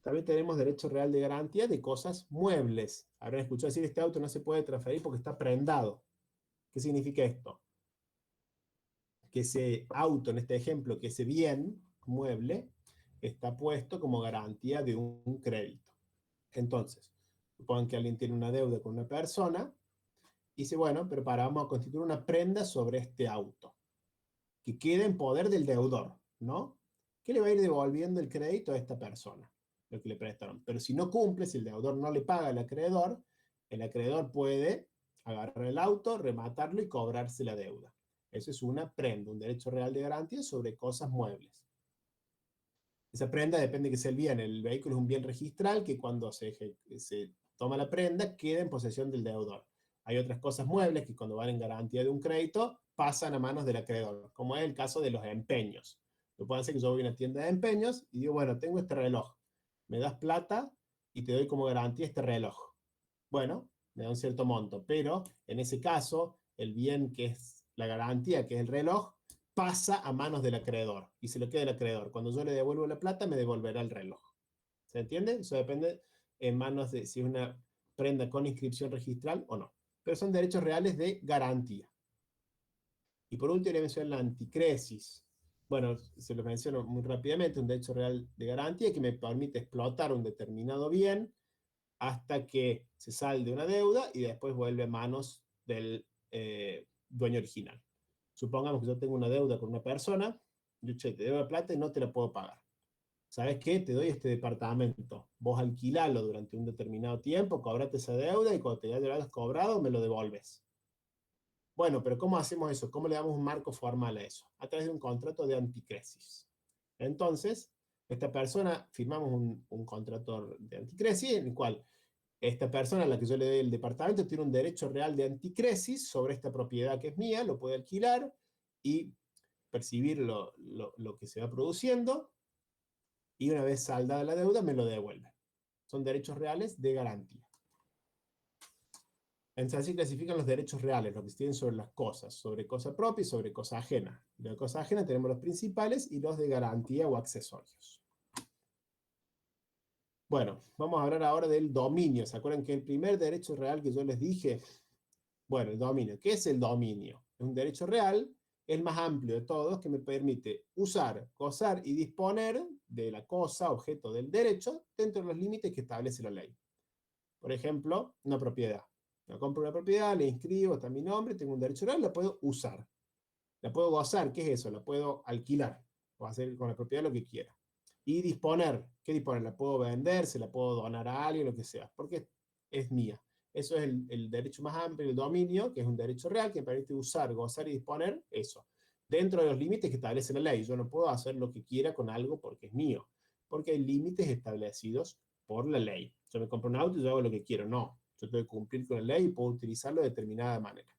También tenemos derecho real de garantía de cosas muebles. Habrán escuchado decir, este auto no se puede transferir porque está prendado. ¿Qué significa esto? Que ese auto, en este ejemplo, que ese bien mueble, está puesto como garantía de un crédito. Entonces, supongan que alguien tiene una deuda con una persona y dice, bueno, pero vamos a constituir una prenda sobre este auto, que quede en poder del deudor, ¿no? Que le va a ir devolviendo el crédito a esta persona, lo que le prestaron. Pero si no cumple, si el deudor no le paga al acreedor, el acreedor puede agarrar el auto, rematarlo y cobrarse la deuda. Eso es una prenda, un derecho real de garantía sobre cosas muebles. Esa prenda depende que sea el bien. El vehículo es un bien registral que cuando se toma la prenda queda en posesión del deudor. Hay otras cosas muebles que cuando van en garantía de un crédito pasan a manos del acreedor, como es el caso de los empeños. Lo puede hacer que yo voy a una tienda de empeños y digo, bueno, tengo este reloj, me das plata y te doy como garantía este reloj. Bueno, me da un cierto monto, pero en ese caso, el bien que es la garantía, que es el reloj, pasa a manos del acreedor y se lo queda el acreedor. Cuando yo le devuelvo la plata, me devolverá el reloj. ¿Se entiende? Eso depende en manos de si es una prenda con inscripción registral o no. Pero son derechos reales de garantía. Y por último, le menciono la anticresis. Bueno, se lo menciono muy rápidamente, un derecho real de garantía que me permite explotar un determinado bien hasta que se sale de una deuda y después vuelve a manos del dueño original. Supongamos que yo tengo una deuda con una persona, yo te debo la plata y no te la puedo pagar. ¿Sabes qué? Te doy este departamento. Vos alquilalo durante un determinado tiempo, cobrate esa deuda y cuando te lo hayas cobrado me lo devolves. Bueno, pero ¿cómo hacemos eso? ¿Cómo le damos un marco formal a eso? A través de un contrato de anticresis. Entonces, esta persona, firmamos un contrato de anticresis en el cual esta persona a la que yo le doy el departamento tiene un derecho real de anticresis sobre esta propiedad que es mía, lo puede alquilar y percibir lo que se va produciendo y una vez saldada la deuda me lo devuelve. Son derechos reales de garantía. Entonces así clasifican los derechos reales, lo que se tienen sobre cosa propia y sobre cosa ajena. De cosa ajena tenemos los principales y los de garantía o accesorios. Bueno, vamos a hablar ahora del dominio. ¿Se acuerdan que el primer derecho real que yo les dije? Bueno, el dominio. ¿Qué es el dominio? Es un derecho real, el más amplio de todos, que me permite usar, gozar y disponer de la cosa, objeto del derecho, dentro de los límites que establece la ley. Por ejemplo, una propiedad. Yo compro una propiedad, le inscribo, está mi nombre, tengo un derecho real, la puedo usar. La puedo gozar, ¿qué es eso? La puedo alquilar, o hacer con la propiedad lo que quiera. Y disponer, ¿qué disponer? La puedo vender, se la puedo donar a alguien, lo que sea, porque es mía. Eso es el derecho más amplio, el dominio, que es un derecho real que me permite usar, gozar y disponer eso. Dentro de los límites que establece la ley. Yo no puedo hacer lo que quiera con algo porque es mío, porque hay límites establecidos por la ley. Yo me compro un auto y yo hago lo que quiero. No, yo tengo que cumplir con la ley y puedo utilizarlo de determinada manera.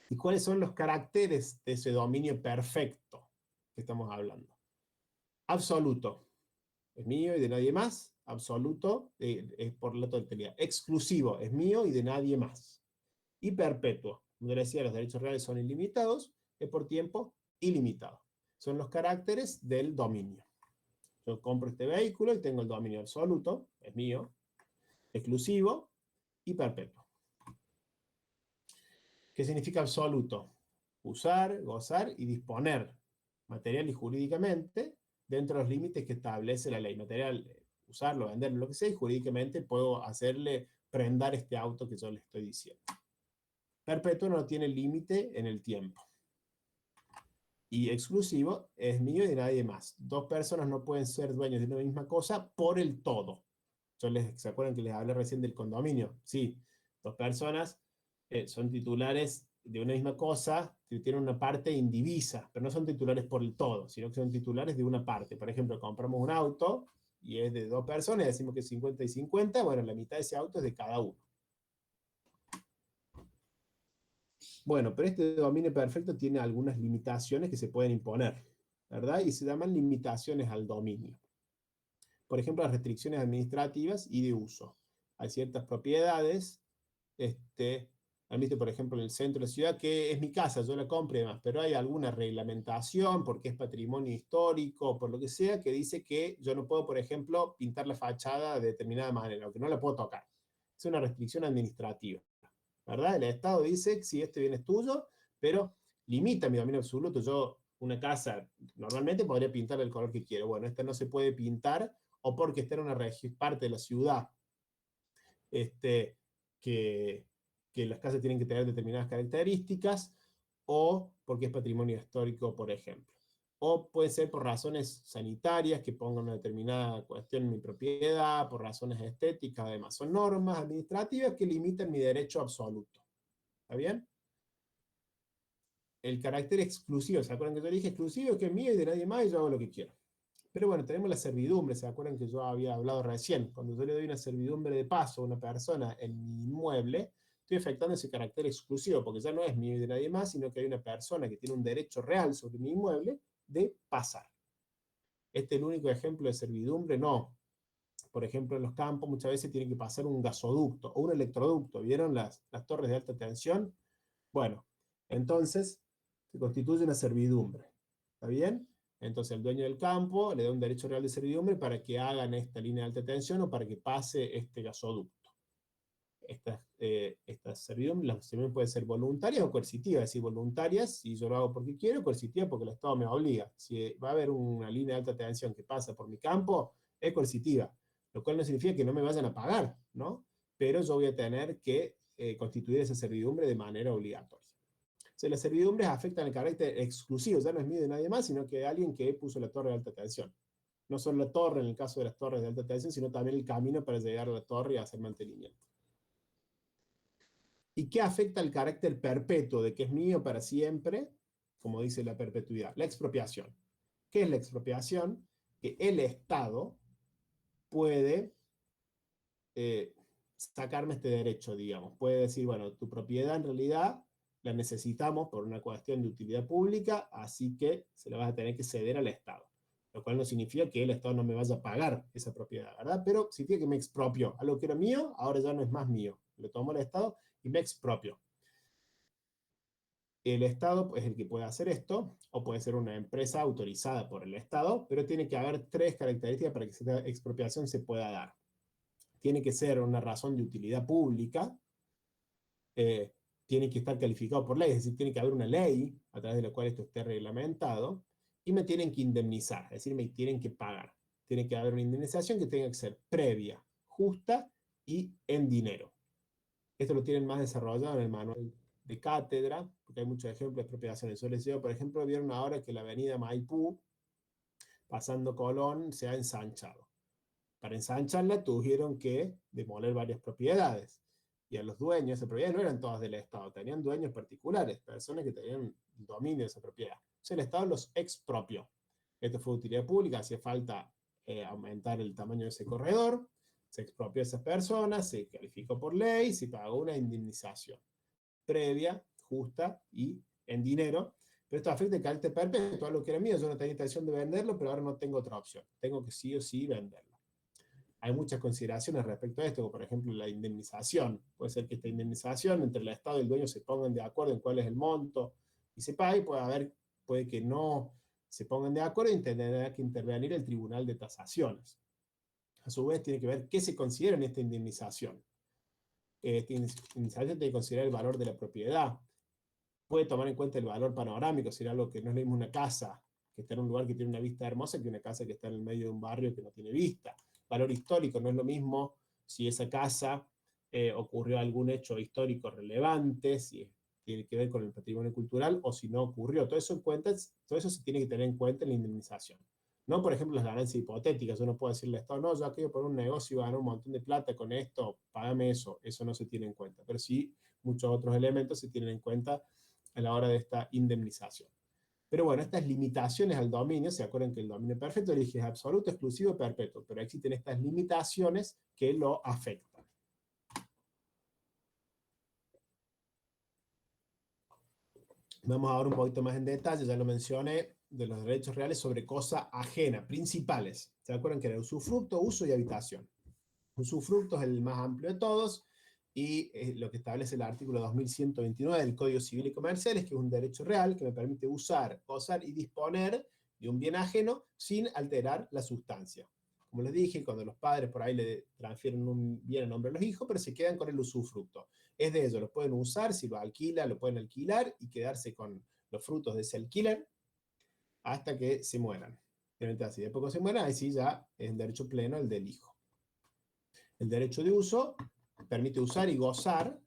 ¿Y cuáles son los caracteres de ese dominio perfecto que estamos hablando? Absoluto, es mío y de nadie más. Absoluto, es por la totalidad. Exclusivo, es mío y de nadie más. Y perpetuo, como decía, los derechos reales son ilimitados, es por tiempo ilimitado. Son los caracteres del dominio. Yo compro este vehículo y tengo el dominio absoluto, es mío, exclusivo y perpetuo. ¿Qué significa absoluto? Usar, gozar y disponer material y jurídicamente dentro de los límites que establece la ley. Material, usarlo, venderlo, lo que sea, y jurídicamente puedo hacerle prendar este auto que yo le estoy diciendo. Perpetuo no tiene límite en el tiempo. Y exclusivo es mío y de nadie más. Dos personas no pueden ser dueños de una misma cosa por el todo. ¿Se acuerdan que les hablé recién del condominio? Sí, dos personas son titulares de una misma cosa, que tienen una parte indivisa, pero no son titulares por el todo, sino que son titulares de una parte. Por ejemplo, compramos un auto y es de dos personas y decimos que es 50 y 50, bueno, la mitad de ese auto es de cada uno. Bueno, pero este dominio perfecto tiene algunas limitaciones que se pueden imponer, ¿verdad? Y se llaman limitaciones al dominio. Por ejemplo, las restricciones administrativas y de uso. Hay ciertas propiedades, hay han visto, por ejemplo, en el centro de la ciudad, que es mi casa, yo la compro y demás, pero hay alguna reglamentación, porque es patrimonio histórico, por lo que sea, que dice que yo no puedo, por ejemplo, pintar la fachada de determinada manera, o que no la puedo tocar. Es una restricción administrativa, ¿verdad? El Estado dice que sí, este bien es tuyo, pero limita mi dominio absoluto. Yo, una casa, normalmente podría pintar el color que quiero. Bueno, esta no se puede pintar, o porque está en una parte de la ciudad este, que, que las casas tienen que tener determinadas características, o porque es patrimonio histórico, por ejemplo. O puede ser por razones sanitarias, que pongan una determinada cuestión en mi propiedad, por razones estéticas, además. Son normas administrativas que limitan mi derecho absoluto. ¿Está bien? El carácter exclusivo, ¿se acuerdan que yo dije exclusivo? Que es mío y de nadie más y yo hago lo que quiero. Pero bueno, tenemos la servidumbre, ¿se acuerdan que yo había hablado recién? Cuando yo le doy una servidumbre de paso a una persona en mi inmueble, estoy afectando ese carácter exclusivo, porque ya no es mío y de nadie más, sino que hay una persona que tiene un derecho real sobre mi inmueble de pasar. ¿Este es el único ejemplo de servidumbre? No. Por ejemplo, en los campos muchas veces tiene que pasar un gasoducto o un electroducto. ¿Vieron las torres de alta tensión? Bueno, entonces se constituye una servidumbre. ¿Está bien? Entonces el dueño del campo le da un derecho real de servidumbre para que hagan esta línea de alta tensión o para que pase este gasoducto. Estas servidumbres, las servidumbres pueden ser voluntarias o coercitivas, es decir, voluntarias si yo lo hago porque quiero, coercitivas porque el Estado me obliga. Si va a haber una línea de alta tensión que pasa por mi campo, es coercitiva, lo cual no significa que no me vayan a pagar, ¿no? Pero yo voy a tener que constituir esa servidumbre de manera obligatoria. O sea, las servidumbres afectan el carácter exclusivo, ya no es mío de nadie más, sino que de alguien que puso la torre de alta tensión. No solo la torre en el caso de las torres de alta tensión, sino también el camino para llegar a la torre y hacer mantenimiento. ¿Y qué afecta el carácter perpetuo de que es mío para siempre? Como dice la perpetuidad, la expropiación. ¿Qué es la expropiación? Que el Estado puede sacarme este derecho, digamos. Puede decir, bueno, tu propiedad en realidad la necesitamos por una cuestión de utilidad pública, así que se la vas a tener que ceder al Estado. Lo cual no significa que el Estado no me vaya a pagar esa propiedad, ¿verdad? Pero significa que me expropió. Algo que era mío, ahora ya no es más mío. Lo tomó el Estado y me expropió. El Estado es el que puede hacer esto, o puede ser una empresa autorizada por el Estado, pero tiene que haber tres características para que esta expropiación se pueda dar. Tiene que ser una razón de utilidad pública, eh, tiene que estar calificado por ley, es decir, tiene que haber una ley a través de la cual esto esté reglamentado, y me tienen que indemnizar, es decir, me tienen que pagar. Tiene que haber una indemnización que tenga que ser previa, justa y en dinero. Esto lo tienen más desarrollado en el manual de cátedra, porque hay muchos ejemplos de expropiaciones. Yo les digo, por ejemplo, vieron ahora que la avenida Maipú, pasando Colón, se ha ensanchado. Para ensancharla tuvieron que demoler varias propiedades. Y a los dueños, esas propiedades no eran todas del Estado, tenían dueños particulares, personas que tenían dominio de esa propiedad. Entonces el Estado los expropió. Esto fue utilidad pública, hacía falta aumentar el tamaño de ese corredor, se expropió a esas personas, se calificó por ley, se pagó una indemnización previa, justa y en dinero, pero esto afecta el carácter perpetuo, lo que era mío, yo no tenía intención de venderlo, pero ahora no tengo otra opción, tengo que sí o sí venderlo. Hay muchas consideraciones respecto a esto, como por ejemplo la indemnización. Puede ser que esta indemnización entre el Estado y el dueño se pongan de acuerdo en cuál es el monto y se pague, puede que no se pongan de acuerdo y tendrá que intervenir el Tribunal de Tasaciones. A su vez, tiene que ver qué se considera en esta indemnización. Esta indemnización tiene que considerar el valor de la propiedad, puede tomar en cuenta el valor panorámico, si era algo que no es lo mismo una casa que está en un lugar que tiene una vista hermosa que una casa que está en el medio de un barrio que no tiene vista. Valor histórico, no es lo mismo si esa casa ocurrió algún hecho histórico relevante, si tiene que ver con el patrimonio cultural o si no ocurrió. Todo eso se tiene que tener en cuenta en la indemnización. No, por ejemplo, las ganancias hipotéticas. Uno puede decirle al Estado, no, yo quiero poner un negocio y ganar un montón de plata con esto, págame eso. Eso no se tiene en cuenta. Pero sí, muchos otros elementos se tienen en cuenta a la hora de esta indemnización. Pero bueno, estas limitaciones al dominio, se acuerdan que el dominio perfecto es absoluto, exclusivo, perpetuo, pero existen estas limitaciones que lo afectan. Vamos ahora un poquito más en detalle, ya lo mencioné, de los derechos reales sobre cosa ajena, principales. ¿Se acuerdan que era usufructo, uso y habitación? Usufructo es el más amplio de todos, y lo que establece el artículo 2129 del Código Civil y Comercial es que es un derecho real que me permite usar, gozar y disponer de un bien ajeno sin alterar la sustancia. Como les dije, cuando los padres por ahí le transfieren un bien a nombre de los hijos, pero se quedan con el usufructo. Es de ellos, lo pueden usar, si lo alquila, lo pueden alquilar y quedarse con los frutos de ese alquiler hasta que se mueran. Si después que se mueran, ahí sí ya es el derecho pleno el del hijo. El derecho de uso permite usar y gozar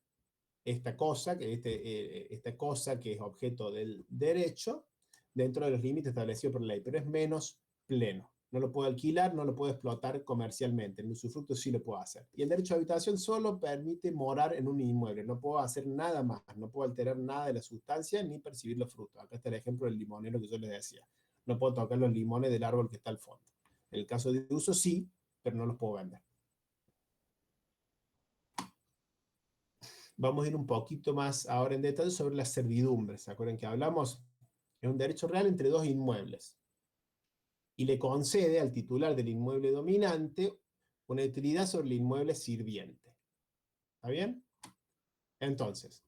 esta cosa, esta cosa que es objeto del derecho dentro de los límites establecidos por la ley, pero es menos pleno. No lo puedo alquilar, no lo puedo explotar comercialmente. El usufructo sí lo puedo hacer. Y el derecho de habitación solo permite morar en un inmueble. No puedo hacer nada más. No puedo alterar nada de la sustancia ni percibir los frutos. Acá está el ejemplo del limonero que yo les decía. No puedo tocar los limones del árbol que está al fondo. En el caso de uso sí, pero no los puedo vender. Vamos a ir un poquito más ahora en detalle sobre las servidumbres. ¿Se acuerdan que hablamos? Es un derecho real entre dos inmuebles y le concede al titular del inmueble dominante una utilidad sobre el inmueble sirviente. ¿Está bien? Entonces,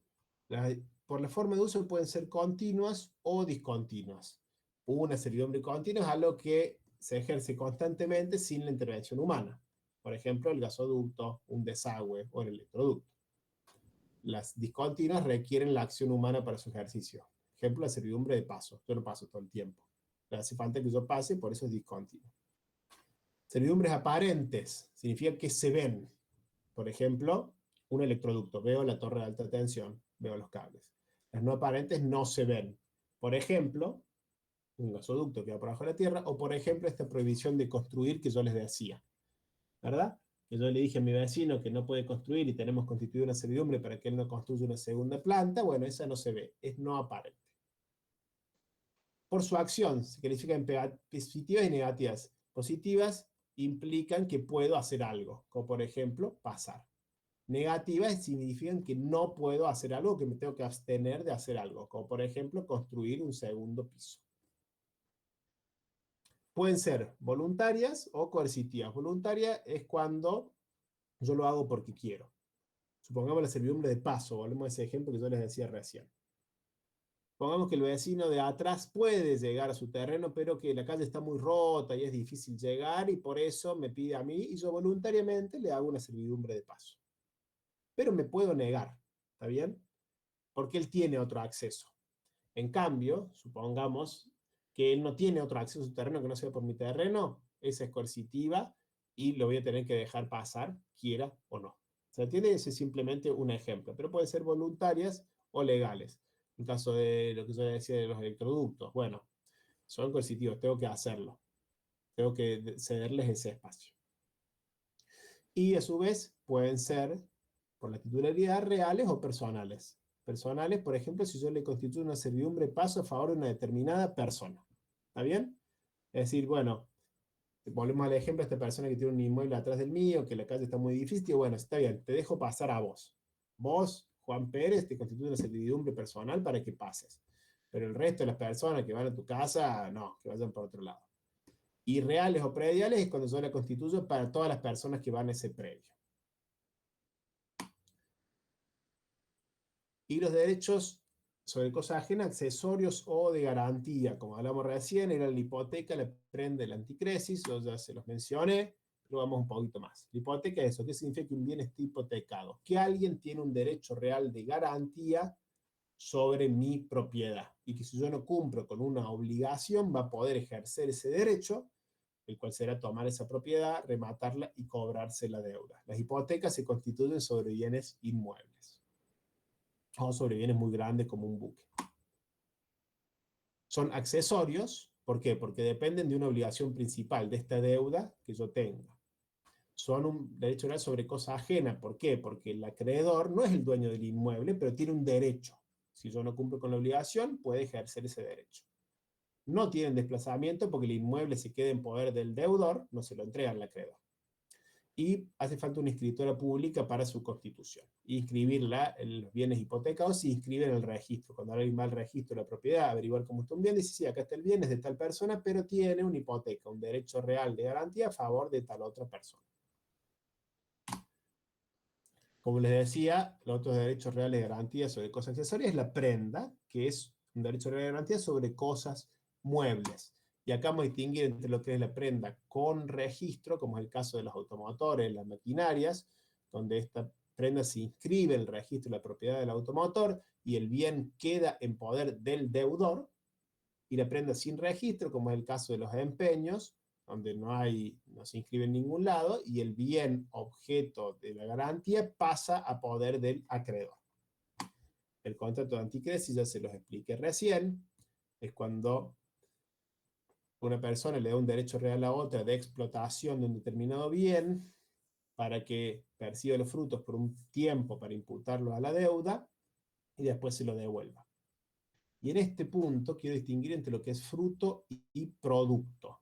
por la forma de uso pueden ser continuas o discontinuas. Una servidumbre continua es algo que se ejerce constantemente sin la intervención humana. Por ejemplo, el gasoducto, un desagüe o el electroducto. Las discontinuas requieren la acción humana para su ejercicio. Ejemplo, la servidumbre de paso. Yo no paso todo el tiempo. Le hace falta que yo pase, por eso es discontinuo. Servidumbres aparentes significa que se ven. Por ejemplo, un electroducto. Veo la torre de alta tensión, veo los cables. Las no aparentes no se ven. Por ejemplo, un gasoducto que va por abajo de la tierra, o por ejemplo, esta prohibición de construir que yo les decía. ¿Verdad? Que yo le dije a mi vecino que no puede construir y tenemos constituido una servidumbre para que él no construya una segunda planta, bueno, esa no se ve, es no aparente. Por su acción, se califican positivas y negativas. Positivas implican que puedo hacer algo, como por ejemplo, pasar. Negativas significan que no puedo hacer algo, que me tengo que abstener de hacer algo, como por ejemplo, construir un segundo piso. Pueden ser voluntarias o coercitivas. Voluntaria es cuando yo lo hago porque quiero. Supongamos la servidumbre de paso, volvemos a ese ejemplo que yo les decía recién. Pongamos que el vecino de atrás puede llegar a su terreno, pero que la calle está muy rota y es difícil llegar y por eso me pide a mí y yo voluntariamente le hago una servidumbre de paso. Pero me puedo negar, ¿está bien? Porque él tiene otro acceso. En cambio, supongamos que él no tiene otro acceso a su terreno que no sea por mi terreno, esa es coercitiva y lo voy a tener que dejar pasar, quiera o no. ¿Se entiende? Ese es simplemente un ejemplo, pero pueden ser voluntarias o legales. En caso de lo que yo decía de los electroductos, bueno, son coercitivos, tengo que hacerlo, tengo que cederles ese espacio. Y a su vez pueden ser por la titularidad reales o personales. Personales, por ejemplo, si yo le constituyo una servidumbre paso a favor de una determinada persona. ¿Está bien? Es decir, bueno, volvemos al ejemplo de esta persona que tiene un inmueble atrás del mío, que la calle está muy difícil, y bueno, está bien, te dejo pasar a vos. Vos, Juan Pérez, te constituye una servidumbre personal para que pases. Pero el resto de las personas que van a tu casa, no, que vayan por otro lado. Y reales o prediales es cuando yo la constituyo para todas las personas que van a ese predio. Y los derechos sobre cosas ajenas, accesorios o de garantía, como hablamos recién, era la hipoteca, la prenda, el anticresis, yo ya se los mencioné, pero vamos un poquito más. La hipoteca es eso, ¿qué significa que un bien esté hipotecado? Que alguien tiene un derecho real de garantía sobre mi propiedad, y que si yo no cumplo con una obligación, va a poder ejercer ese derecho, el cual será tomar esa propiedad, rematarla y cobrarse la deuda. Las hipotecas se constituyen sobre bienes inmuebles o sobre bienes muy grandes como un buque. Son accesorios, ¿por qué? Porque dependen de una obligación principal, de esta deuda que yo tenga. Son un derecho real sobre cosa ajena, ¿por qué? Porque el acreedor no es el dueño del inmueble, pero tiene un derecho. Si yo no cumplo con la obligación, puede ejercer ese derecho. No tienen desplazamiento porque el inmueble se queda en poder del deudor, no se lo entrega al acreedor. Y hace falta una escritura pública para su constitución. Inscribirla en los bienes hipotecados se inscribe en el registro. Cuando alguien va al registro de la propiedad, averiguar cómo está un bien, dice, sí, acá está el bien, es de tal persona, pero tiene una hipoteca, un derecho real de garantía a favor de tal otra persona. Como les decía, los otros derechos reales de garantía sobre cosas accesorias es la prenda, que es un derecho real de garantía sobre cosas muebles. Y acá vamos a distinguir entre lo que es la prenda con registro, como es el caso de los automotores, las maquinarias, donde esta prenda se inscribe en el registro de la propiedad del automotor y el bien queda en poder del deudor, y la prenda sin registro, como es el caso de los empeños, donde no se inscribe en ningún lado, y el bien objeto de la garantía pasa a poder del acreedor. El contrato de anticresis, ya se los expliqué recién, es cuando una persona le da un derecho real a otra de explotación de un determinado bien para que perciba los frutos por un tiempo para imputarlo a la deuda y después se lo devuelva. Y en este punto quiero distinguir entre lo que es fruto y producto.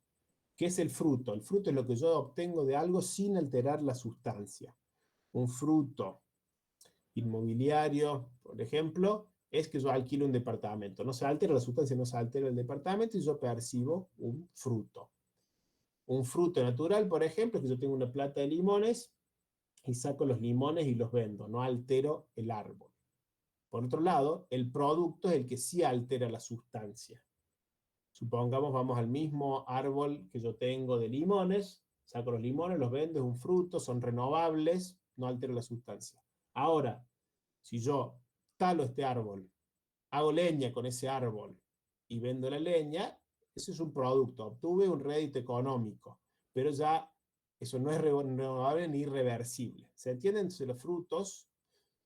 ¿Qué es el fruto? El fruto es lo que yo obtengo de algo sin alterar la sustancia. Un fruto inmobiliario, por ejemplo, es que yo alquilo un departamento. No se altera la sustancia, no se altera el departamento y yo percibo un fruto. Un fruto natural, por ejemplo, es que yo tengo una plata de limones y saco los limones y los vendo. No altero el árbol. Por otro lado, el producto es el que sí altera la sustancia. Supongamos, vamos al mismo árbol que yo tengo de limones, saco los limones, los vendo, es un fruto, son renovables, no altero la sustancia. Ahora, si yo talo este árbol, hago leña con ese árbol y vendo la leña, ese es un producto, obtuve un rédito económico, pero ya eso no es renovable ni irreversible. ¿Se entienden? Entonces los frutos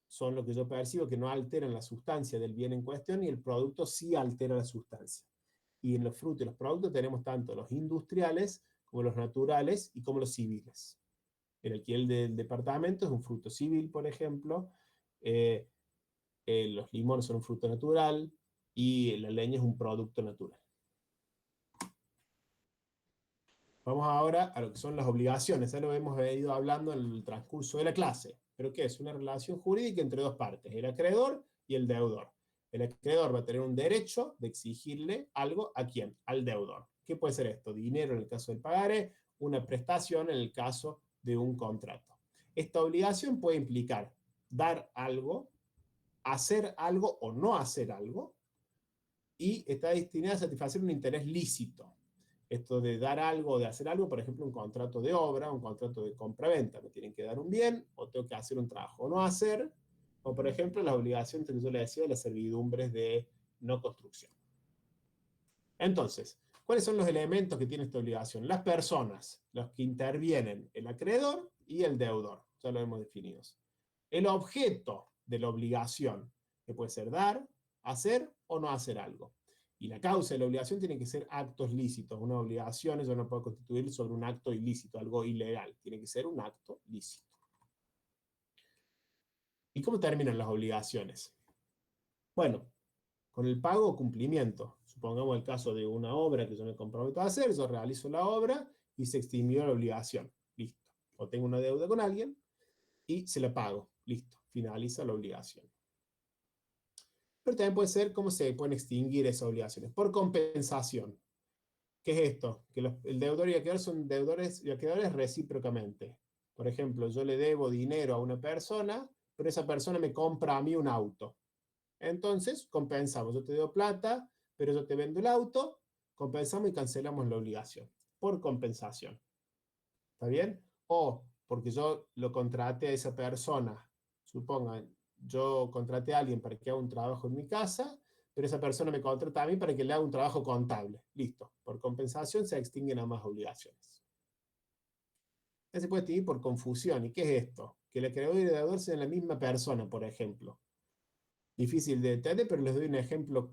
son lo que yo percibo que no alteran la sustancia del bien en cuestión y el producto sí altera la sustancia. Y en los frutos y los productos tenemos tanto los industriales como los naturales y como los civiles. El alquiler del departamento es un fruto civil, por ejemplo, eh, los limones son un fruto natural y la leña es un producto natural. Vamos ahora a lo que son las obligaciones. Ya lo hemos ido hablando en el transcurso de la clase. ¿Pero qué es? Una relación jurídica entre dos partes, el acreedor y el deudor. El acreedor va a tener un derecho de exigirle algo ¿a quién? Al deudor. ¿Qué puede ser esto? Dinero en el caso del pagaré, una prestación en el caso de un contrato. Esta obligación puede implicar dar algo, hacer algo o no hacer algo, y está destinada a satisfacer un interés lícito. Esto de dar algo, de hacer algo, por ejemplo, un contrato de obra, un contrato de compra-venta. Me tienen que dar un bien o tengo que hacer un trabajo o no hacer. O, por ejemplo, las obligaciones que yo le decía de las servidumbres de no construcción. Entonces, ¿cuáles son los elementos que tiene esta obligación? Las personas, los que intervienen, el acreedor y el deudor. Ya lo hemos definido. El objeto de la obligación, que puede ser dar, hacer o no hacer algo. Y la causa de la obligación tiene que ser actos lícitos. Una obligación eso no puede constituir sobre un acto ilícito, algo ilegal. Tiene que ser un acto lícito. ¿Y cómo terminan las obligaciones? Bueno, con el pago o cumplimiento. Supongamos el caso de una obra que yo me comprometo a hacer, yo realizo la obra y se extinguió la obligación. Listo. O tengo una deuda con alguien y se la pago. Listo. Finaliza la obligación. Pero también puede ser cómo se pueden extinguir esas obligaciones. Por compensación. ¿Qué es esto? Que el deudor y el acreedor son deudores y acreedores recíprocamente. Por ejemplo, yo le debo dinero a una persona, pero esa persona me compra a mí un auto. Entonces, compensamos. Yo te doy plata, pero yo te vendo el auto, compensamos y cancelamos la obligación. Por compensación. ¿Está bien? O porque yo lo contraté a esa persona, supongan, yo contraté a alguien para que haga un trabajo en mi casa, pero esa persona me contrata a mí para que le haga un trabajo contable. Listo. Por compensación se extinguen ambas obligaciones. Ya se puede extinguir por confusión. ¿Y qué es esto? Que el acreedor y el deudor sean la misma persona, por ejemplo. Difícil de entender, pero les doy un ejemplo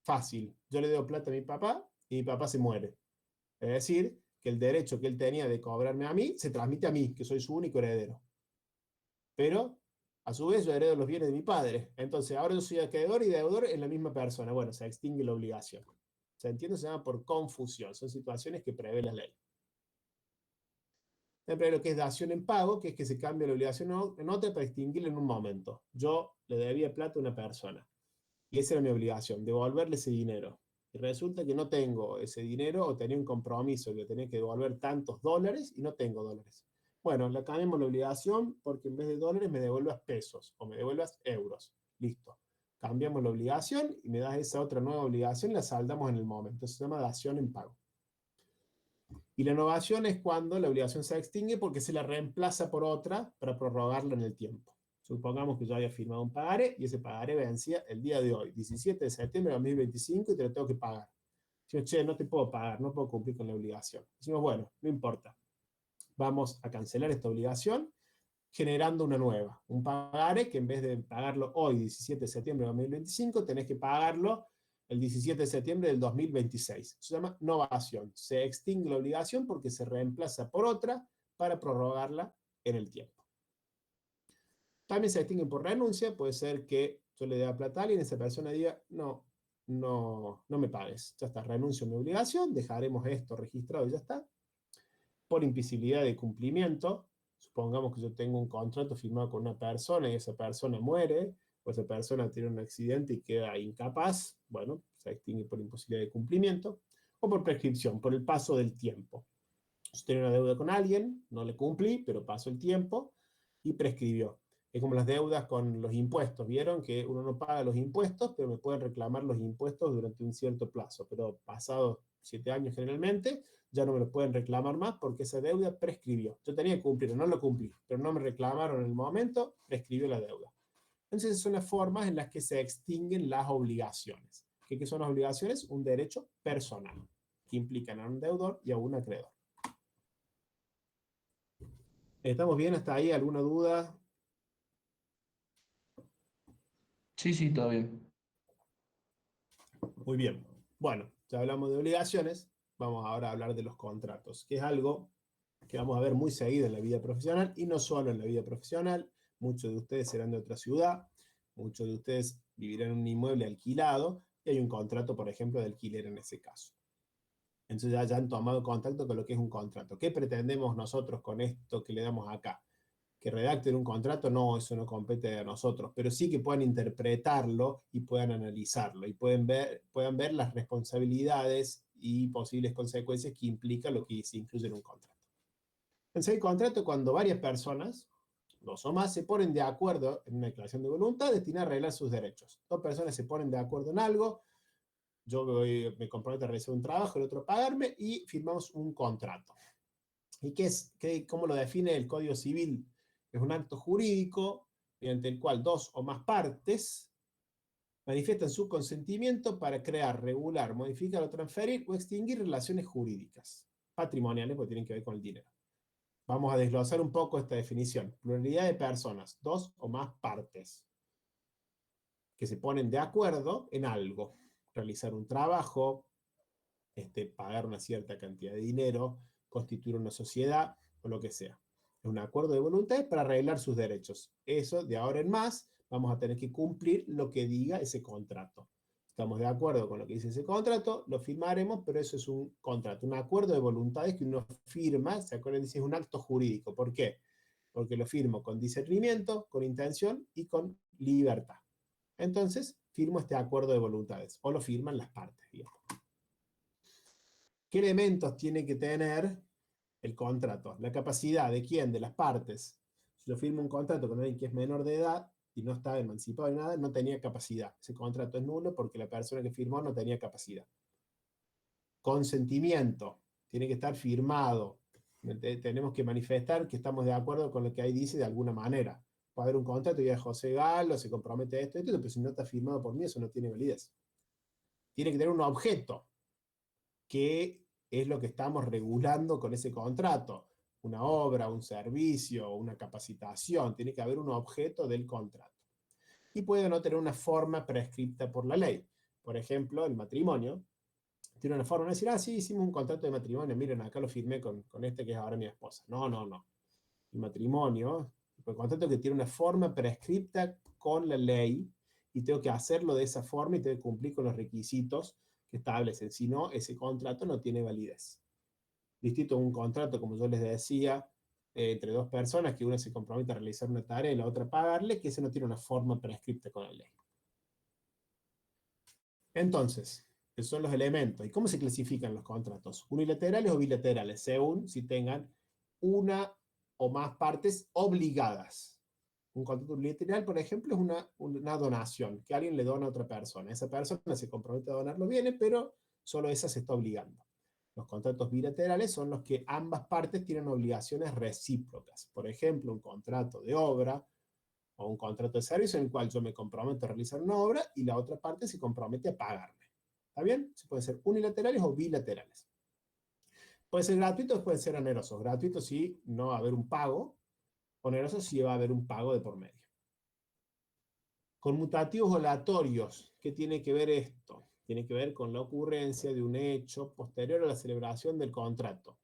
fácil. Yo le doy plata a mi papá y mi papá se muere. Es decir, que el derecho que él tenía de cobrarme a mí se transmite a mí, que soy su único heredero. Pero, a su vez, yo heredo los bienes de mi padre. Entonces, ahora yo soy acreedor y deudor en la misma persona. Bueno, se extingue la obligación. ¿Se entiende? Se llama por confusión. Son situaciones que prevé la ley. Siempre hay lo que es dación en pago, que es que se cambia la obligación en otra para extinguirla en un momento. Yo le debía plata a una persona. Y esa era mi obligación, devolverle ese dinero. Y resulta que no tengo ese dinero o tenía un compromiso que tenía que devolver tantos dólares y no tengo dólares. Bueno, la cambiamos la obligación porque en vez de dólares me devuelvas pesos o me devuelvas euros. Listo. Cambiamos la obligación y me das esa otra nueva obligación y la saldamos en el momento. Se llama dación en pago. Y la innovación es cuando la obligación se extingue porque se la reemplaza por otra para prorrogarla en el tiempo. Supongamos que yo había firmado un pagaré y ese pagaré vencía el día de hoy, 17 de septiembre de 2025, y te lo tengo que pagar. Decimos, che, no te puedo pagar, no puedo cumplir con la obligación. Decimos, bueno, no importa. Vamos a cancelar esta obligación generando una nueva. Un pagaré que en vez de pagarlo hoy, 17 de septiembre de 2025, tenés que pagarlo el 17 de septiembre del 2026. Se llama novación. Se extingue la obligación porque se reemplaza por otra para prorrogarla en el tiempo. También se extinguen por renuncia. Puede ser que yo le dé a plata a alguien y esa persona diga, no me pagues. Ya está, renuncio a mi obligación, dejaremos esto registrado y ya está. Por imposibilidad de cumplimiento, supongamos que yo tengo un contrato firmado con una persona y esa persona muere, o esa persona tiene un accidente y queda incapaz, bueno, se extingue por imposibilidad de cumplimiento, o por prescripción, por el paso del tiempo. Yo tenía una deuda con alguien, no le cumplí, pero pasó el tiempo y prescribió. Es como las deudas con los impuestos, ¿vieron? Que uno no paga los impuestos, pero me pueden reclamar los impuestos durante un cierto plazo, pero pasados 7 años generalmente, ya no me lo pueden reclamar más porque esa deuda prescribió. Yo tenía que cumplir, no lo cumplí, pero no me reclamaron en el momento, prescribió la deuda. Entonces son las formas en las que se extinguen las obligaciones. ¿Qué son las obligaciones? Un derecho personal, que implican a un deudor y a un acreedor. ¿Estamos bien hasta ahí? ¿Alguna duda? Sí, sí, todo bien. Muy bien. Bueno, ya hablamos de obligaciones, vamos ahora a hablar de los contratos, que es algo que vamos a ver muy seguido en la vida profesional y no solo en la vida profesional. Muchos de ustedes serán de otra ciudad, muchos de ustedes vivirán en un inmueble alquilado y hay un contrato, por ejemplo, de alquiler en ese caso. Entonces ya han tomado contacto con lo que es un contrato. ¿Qué pretendemos nosotros con esto que le damos acá? Que redacten un contrato, no, eso no compete a nosotros, pero sí que puedan interpretarlo y puedan analizarlo y puedan ver las responsabilidades y posibles consecuencias que implica lo que se incluye en un contrato. Entonces, el contrato cuando varias personas, dos o más, se ponen de acuerdo en una declaración de voluntad destinada a arreglar sus derechos. Dos personas se ponen de acuerdo en algo, yo me comprometo a realizar un trabajo, el otro a pagarme y firmamos un contrato. ¿Y cómo lo define el Código Civil? Es un acto jurídico mediante el cual dos o más partes manifiestan su consentimiento para crear, regular, modificar o transferir o extinguir relaciones jurídicas, patrimoniales, porque tienen que ver con el dinero. Vamos a desglosar un poco esta definición. Pluralidad de personas, dos o más partes, que se ponen de acuerdo en algo. Realizar un trabajo, pagar una cierta cantidad de dinero, constituir una sociedad o lo que sea. Es un acuerdo de voluntades para arreglar sus derechos. Eso, de ahora en más, vamos a tener que cumplir lo que diga ese contrato. Estamos de acuerdo con lo que dice ese contrato, lo firmaremos, pero eso es un contrato, un acuerdo de voluntades que uno firma, ¿se acuerdan? Dice, es un acto jurídico. ¿Por qué? Porque lo firmo con discernimiento, con intención y con libertad. Entonces, firmo este acuerdo de voluntades, o lo firman las partes, digamos. ¿Qué elementos tiene que tener el contrato? La capacidad de quién, de las partes. Si yo firmo un contrato con alguien que es menor de edad y no está emancipado ni nada, no tenía capacidad. Ese contrato es nulo porque la persona que firmó no tenía capacidad. Consentimiento. Tiene que estar firmado. Tenemos que manifestar que estamos de acuerdo con lo que ahí dice de alguna manera. Puede haber un contrato y dice José Galo se compromete a esto, pero si no está firmado por mí, eso no tiene validez. Tiene que tener un objeto que es lo que estamos regulando con ese contrato. Una obra, un servicio, una capacitación, tiene que haber un objeto del contrato. Y puede no tener una forma prescripta por la ley. Por ejemplo, el matrimonio tiene una forma de decir, sí, hicimos un contrato de matrimonio, miren, acá lo firmé con este que es ahora mi esposa. No. El matrimonio, el contrato que tiene una forma prescripta con la ley y tengo que hacerlo de esa forma y tengo que cumplir con los requisitos que establecen. Si no, ese contrato no tiene validez. Distinto a un contrato, como yo les decía, entre dos personas, que una se compromete a realizar una tarea y la otra a pagarle, que ese no tiene una forma prescripta con la ley. Entonces, esos son los elementos. ¿Y cómo se clasifican los contratos? Unilaterales o bilaterales, según si tengan una o más partes obligadas. Un contrato unilateral, por ejemplo, es una donación que alguien le dona a otra persona. Esa persona se compromete a donar los bienes, pero solo esa se está obligando. Los contratos bilaterales son los que ambas partes tienen obligaciones recíprocas. Por ejemplo, un contrato de obra o un contrato de servicio en el cual yo me comprometo a realizar una obra y la otra parte se compromete a pagarme. ¿Está bien? Se pueden ser unilaterales o bilaterales. Pueden ser gratuitos, pueden ser onerosos. Gratuitos si no va a haber un pago, onerosos si va a haber un pago de por medio. Conmutativos o aleatorios. ¿Qué tiene que ver esto? Tiene que ver con la ocurrencia de un hecho posterior a la celebración del contrato.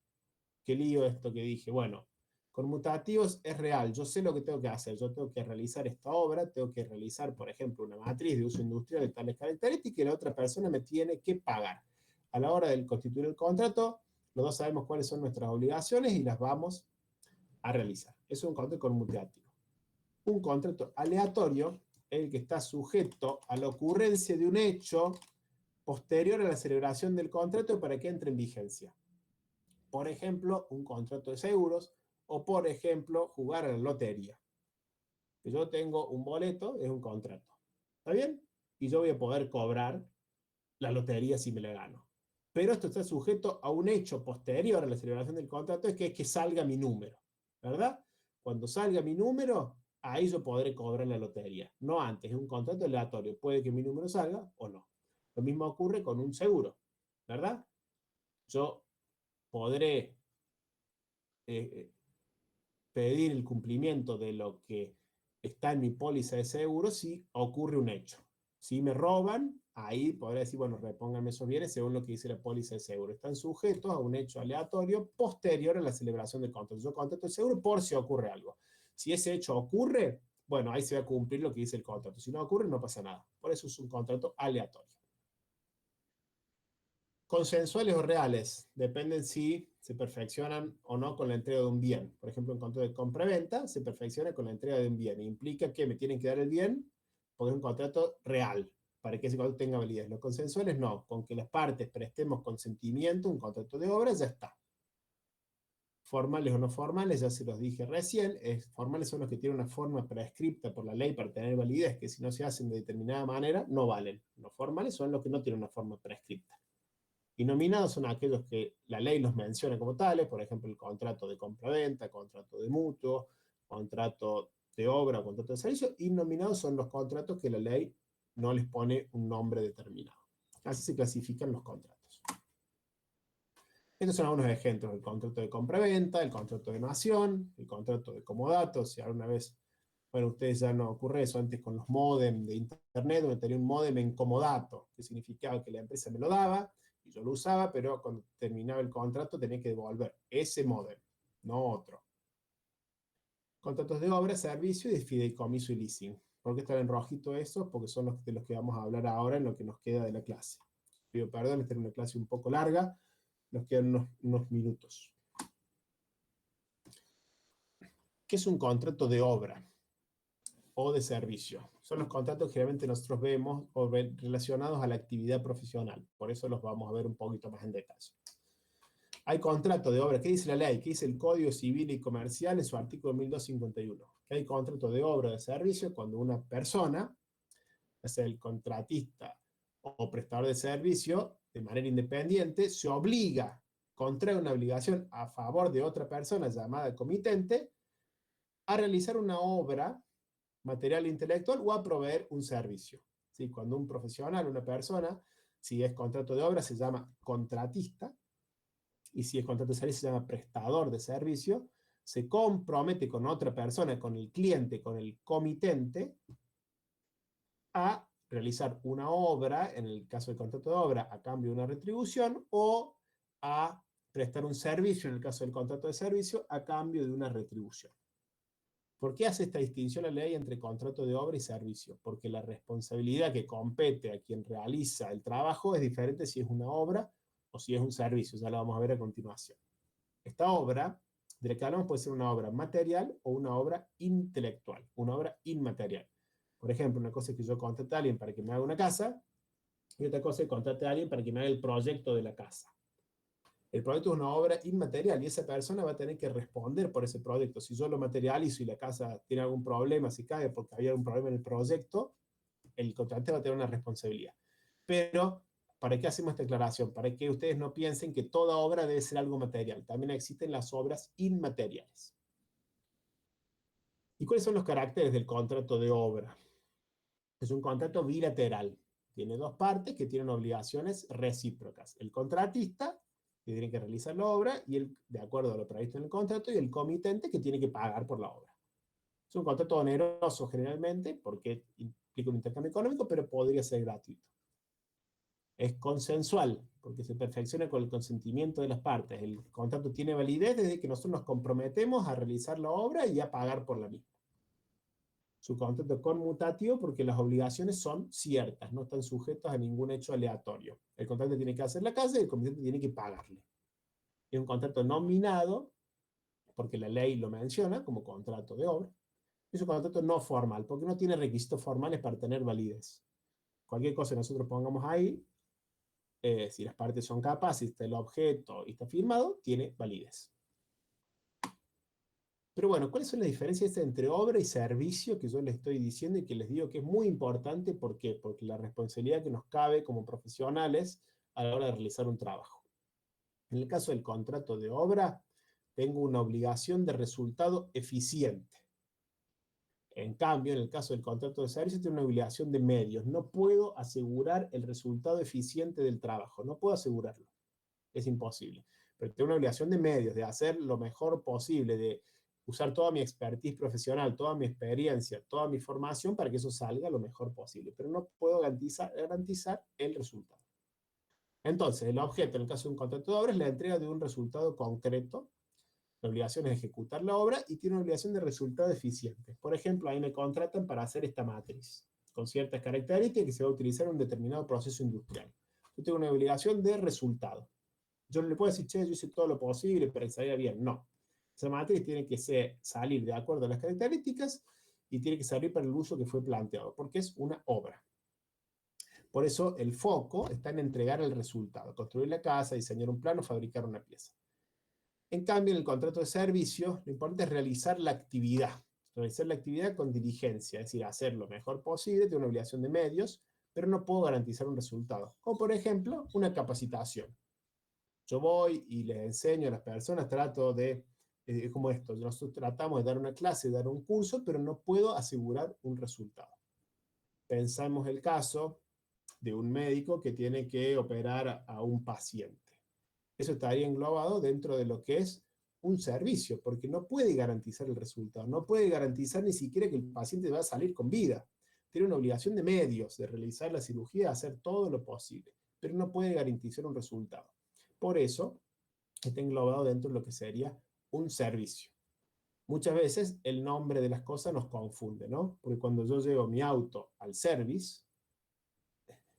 ¿Qué lío esto que dije? Bueno, conmutativos es real. Yo sé lo que tengo que hacer. Yo tengo que realizar esta obra, tengo que realizar, por ejemplo, una matriz de uso industrial de tales características y la otra persona me tiene que pagar. A la hora de constituir el contrato, los dos sabemos cuáles son nuestras obligaciones y las vamos a realizar. Eso es un contrato conmutativo. Un contrato aleatorio es el que está sujeto a la ocurrencia de un hecho posterior a la celebración del contrato para que entre en vigencia. Por ejemplo, un contrato de seguros o, por ejemplo, jugar a la lotería. Que yo tengo un boleto, es un contrato. ¿Está bien? Y yo voy a poder cobrar la lotería si me la gano. Pero esto está sujeto a un hecho posterior a la celebración del contrato, es que salga mi número. ¿Verdad? Cuando salga mi número, ahí yo podré cobrar la lotería. No antes, es un contrato aleatorio. Puede que mi número salga o no. Lo mismo ocurre con un seguro. ¿Verdad? Yo podré pedir el cumplimiento de lo que está en mi póliza de seguro si ocurre un hecho. Si me roban, ahí podré decir, bueno, repónganme esos bienes según lo que dice la póliza de seguro. Están sujetos a un hecho aleatorio posterior a la celebración del contrato. Yo contrato el seguro por si ocurre algo. Si ese hecho ocurre, bueno, ahí se va a cumplir lo que dice el contrato. Si no ocurre, no pasa nada. Por eso es un contrato aleatorio. Consensuales o reales, dependen si se perfeccionan o no con la entrega de un bien. Por ejemplo, en contrato de compra-venta se perfecciona con la entrega de un bien. Implica que me tienen que dar el bien porque es un contrato real, para que ese contrato tenga validez. Los consensuales no, con que las partes prestemos consentimiento, un contrato de obra, ya está. Formales o no formales, ya se los dije recién, formales son los que tienen una forma prescripta por la ley para tener validez, que si no se hacen de determinada manera, no valen. No formales son los que no tienen una forma prescripta. Y nominados son aquellos que la ley los menciona como tales, por ejemplo, el contrato de compra-venta, contrato de mutuo, contrato de obra, contrato de servicio, y nominados son los contratos que la ley no les pone un nombre determinado. Así se clasifican los contratos. Estos son algunos ejemplos: el contrato de compra-venta, el contrato de donación, el contrato de comodato. Si alguna vez, bueno, ustedes ya no ocurre eso antes con los módem de internet, donde tenía un módem en comodato, que significaba que la empresa me lo daba, y yo lo usaba, pero cuando terminaba el contrato tenía que devolver ese módem, no otro. Contratos de obra, servicio y de fideicomiso y leasing. ¿Por qué están en rojito esos? Porque son los de los que vamos a hablar ahora en lo que nos queda de la clase. Pido perdón, esta era una clase un poco larga, nos quedan unos minutos. ¿Qué es un contrato de obra o de servicio? Son los contratos que generalmente nosotros vemos relacionados a la actividad profesional. Por eso los vamos a ver un poquito más en detalle. Hay contrato de obra. ¿Qué dice la ley? ¿Qué dice el Código Civil y Comercial en su artículo 1251? Que hay contrato de obra o de servicio cuando una persona, ya sea el contratista o prestador de servicio, de manera independiente, se obliga, contrae una obligación a favor de otra persona llamada comitente a realizar una obra material e intelectual o a proveer un servicio. ¿Sí? Cuando un profesional, una persona, si es contrato de obra, se llama contratista, y si es contrato de servicio, se llama prestador de servicio, se compromete con otra persona, con el cliente, con el comitente, a realizar una obra, en el caso del contrato de obra, a cambio de una retribución, o a prestar un servicio, en el caso del contrato de servicio, a cambio de una retribución. ¿Por qué hace esta distinción la ley entre contrato de obra y servicio? Porque la responsabilidad que compete a quien realiza el trabajo es diferente si es una obra o si es un servicio. Ya lo vamos a ver a continuación. Esta obra, de la que hablamos, puede ser una obra material o una obra intelectual, una obra inmaterial. Por ejemplo, una cosa es que yo contrate a alguien para que me haga una casa, y otra cosa es que contrate a alguien para que me haga el proyecto de la casa. El proyecto es una obra inmaterial y esa persona va a tener que responder por ese proyecto. Si yo lo materializo y la casa tiene algún problema, si cae porque había un problema en el proyecto, el contratante va a tener una responsabilidad. Pero, ¿para qué hacemos esta aclaración? Para que ustedes no piensen que toda obra debe ser algo material. También existen las obras inmateriales. ¿Y cuáles son los caracteres del contrato de obra? Es un contrato bilateral. Tiene dos partes que tienen obligaciones recíprocas. El contratista, que tiene que realizar la obra, y de acuerdo a lo previsto en el contrato, y el comitente, que tiene que pagar por la obra. Es un contrato oneroso generalmente, porque implica un intercambio económico, pero podría ser gratuito. Es consensual, porque se perfecciona con el consentimiento de las partes. El contrato tiene validez desde que nosotros nos comprometemos a realizar la obra y a pagar por la misma. Su contrato conmutativo porque las obligaciones son ciertas, no están sujetas a ningún hecho aleatorio. El contrato tiene que hacer la casa y el comitente tiene que pagarle. Es un contrato nominado, porque la ley lo menciona como contrato de obra. Es un contrato no formal, porque no tiene requisitos formales para tener validez. Cualquier cosa que nosotros pongamos ahí, si las partes son capaces, está el objeto y está firmado, tiene validez. Pero bueno, ¿cuáles son las diferencias entre obra y servicio que yo les estoy diciendo y que les digo que es muy importante? ¿Por qué? Porque la responsabilidad que nos cabe como profesionales a la hora de realizar un trabajo. En el caso del contrato de obra, tengo una obligación de resultado eficiente. En cambio, en el caso del contrato de servicio, tengo una obligación de medios. No puedo asegurar el resultado eficiente del trabajo. No puedo asegurarlo. Es imposible. Pero tengo una obligación de medios, de hacer lo mejor posible, de usar toda mi expertise profesional, toda mi experiencia, toda mi formación para que eso salga lo mejor posible. Pero no puedo garantizar el resultado. Entonces, el objeto, en el caso de un contrato de obra, es la entrega de un resultado concreto. La obligación es ejecutar la obra y tiene una obligación de resultado eficiente. Por ejemplo, ahí me contratan para hacer esta matriz, con ciertas características que se va a utilizar en un determinado proceso industrial. Yo tengo una obligación de resultado. Yo no le puedo decir, che, yo hice todo lo posible para que salga bien. No. Esa matriz tiene que salir de acuerdo a las características y tiene que salir para el uso que fue planteado, porque es una obra. Por eso el foco está en entregar el resultado, construir la casa, diseñar un plano, fabricar una pieza. En cambio, en el contrato de servicio, lo importante es realizar la actividad con diligencia, es decir, hacer lo mejor posible, tengo una obligación de medios, pero no puedo garantizar un resultado. Como por ejemplo, una capacitación. Yo voy y les enseño a las personas, trato de, como esto, nosotros tratamos de dar una clase, de dar un curso, pero no puedo asegurar un resultado. Pensamos el caso de un médico que tiene que operar a un paciente. Eso estaría englobado dentro de lo que es un servicio, porque no puede garantizar el resultado, no puede garantizar ni siquiera que el paciente va a salir con vida. Tiene una obligación de medios, de realizar la cirugía, de hacer todo lo posible, pero no puede garantizar un resultado. Por eso está englobado dentro de lo que sería un servicio. Muchas veces el nombre de las cosas nos confunde, ¿no? Porque cuando yo llevo mi auto al service,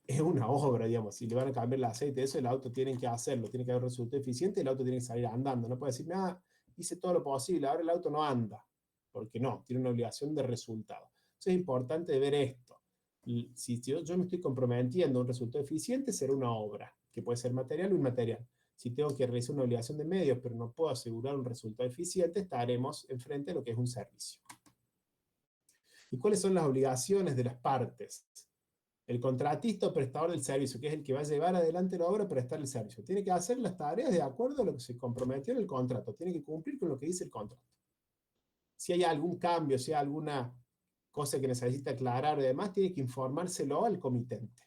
es una obra, digamos. Si le van a cambiar el aceite, eso el auto tiene que hacerlo, tiene que haber resultado eficiente y el auto tiene que salir andando. No puede decir, nada, hice todo lo posible, ahora el auto no anda. Porque no, tiene una obligación de resultado. Entonces es importante ver esto. Si yo me estoy comprometiendo a un resultado eficiente, será una obra, que puede ser material o inmaterial. Si tengo que realizar una obligación de medios, pero no puedo asegurar un resultado eficiente, estaremos enfrente de lo que es un servicio. ¿Y cuáles son las obligaciones de las partes? El contratista o prestador del servicio, que es el que va a llevar adelante la obra, prestar el servicio. Tiene que hacer las tareas de acuerdo a lo que se comprometió en el contrato. Tiene que cumplir con lo que dice el contrato. Si hay algún cambio, si hay alguna cosa que necesita aclarar y demás, tiene que informárselo al comitente.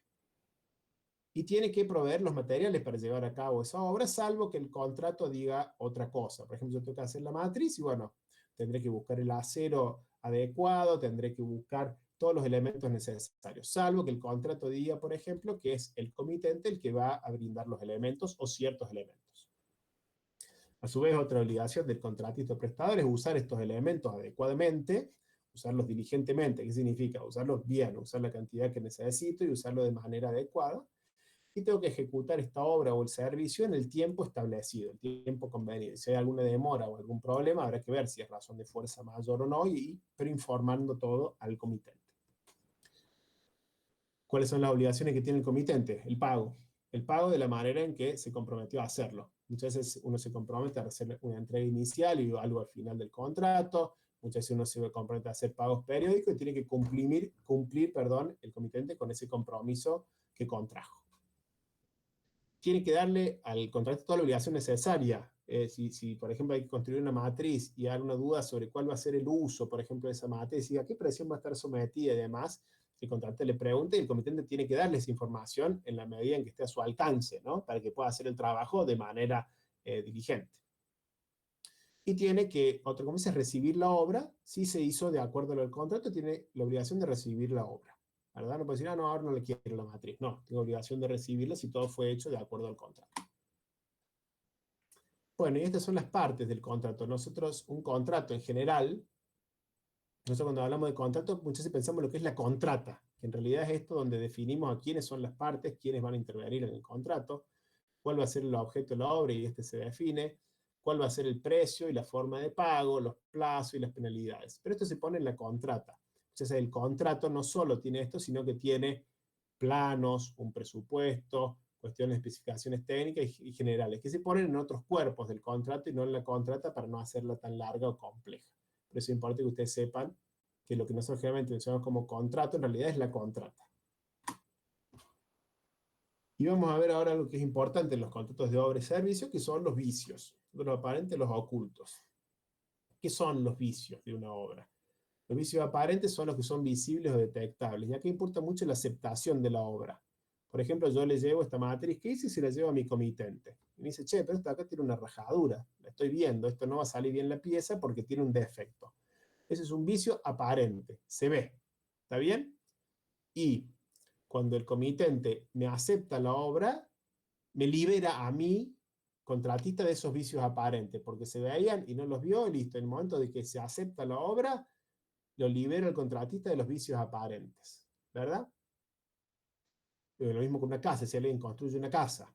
Y tiene que proveer los materiales para llevar a cabo esa obra, salvo que el contrato diga otra cosa. Por ejemplo, yo tengo que hacer la matriz y bueno, tendré que buscar el acero adecuado, tendré que buscar todos los elementos necesarios, salvo que el contrato diga, por ejemplo, que es el comitente el que va a brindar los elementos o ciertos elementos. A su vez, otra obligación del contratista o prestador es usar estos elementos adecuadamente, usarlos diligentemente. ¿Qué significa? Usarlos bien, usar la cantidad que necesito y usarlo de manera adecuada. Y tengo que ejecutar esta obra o el servicio en el tiempo establecido, el tiempo conveniente. Si hay alguna demora o algún problema, habrá que ver si es razón de fuerza mayor o no, pero informando todo al comitente. ¿Cuáles son las obligaciones que tiene el comitente? El pago. el pago de la manera en que se comprometió a hacerlo. Muchas veces uno se compromete a hacer una entrega inicial y algo al final del contrato. Muchas veces uno se compromete a hacer pagos periódicos y tiene que cumplir el comitente con ese compromiso que contrajo. Tiene que darle al contrato toda la obligación necesaria. Si, por ejemplo, hay que construir una matriz y hay una duda sobre cuál va a ser el uso, por ejemplo, de esa matriz, y a qué presión va a estar sometida y demás, el contratante le pregunta y el comitente tiene que darle esa información en la medida en que esté a su alcance, ¿no? Para que pueda hacer el trabajo de manera diligente. Y tiene que, otra cosa es recibir la obra. Si se hizo de acuerdo al contrato, tiene la obligación de recibir la obra. ¿Verdad? No puede decir, no, ahora no le quiero la matriz. No, tengo obligación de recibirla si todo fue hecho de acuerdo al contrato. Bueno, y estas son las partes del contrato. Nosotros, un contrato en general, nosotros cuando hablamos de contrato, muchas veces pensamos en lo que es la contrata, que en realidad es esto donde definimos a quiénes son las partes, quiénes van a intervenir en el contrato, cuál va a ser el objeto de la obra y este se define, cuál va a ser el precio y la forma de pago, los plazos y las penalidades. Pero esto se pone en la contrata. Entonces el contrato no solo tiene esto, sino que tiene planos, un presupuesto, cuestiones de especificaciones técnicas y generales, que se ponen en otros cuerpos del contrato y no en la contrata para no hacerla tan larga o compleja. Por eso es importante que ustedes sepan que lo que nosotros generalmente mencionamos como contrato en realidad es la contrata. Y vamos a ver ahora lo que es importante en los contratos de obra y servicio, que son los vicios, los aparentes, los ocultos. ¿Qué son los vicios de una obra? Los vicios aparentes son los que son visibles o detectables. Y acá importa mucho la aceptación de la obra. Por ejemplo, yo le llevo esta matriz que hice y se la llevo a mi comitente. Y me dice, che, pero esto acá tiene una rajadura. La estoy viendo, esto no va a salir bien la pieza porque tiene un defecto. Ese es un vicio aparente, se ve. ¿Está bien? Y cuando el comitente me acepta la obra, me libera a mí, contratista, de esos vicios aparentes, porque se veían y no los vio, y listo. En el momento de que se acepta la obra, lo libera el contratista de los vicios aparentes, ¿verdad? Lo mismo con una casa, si alguien construye una casa,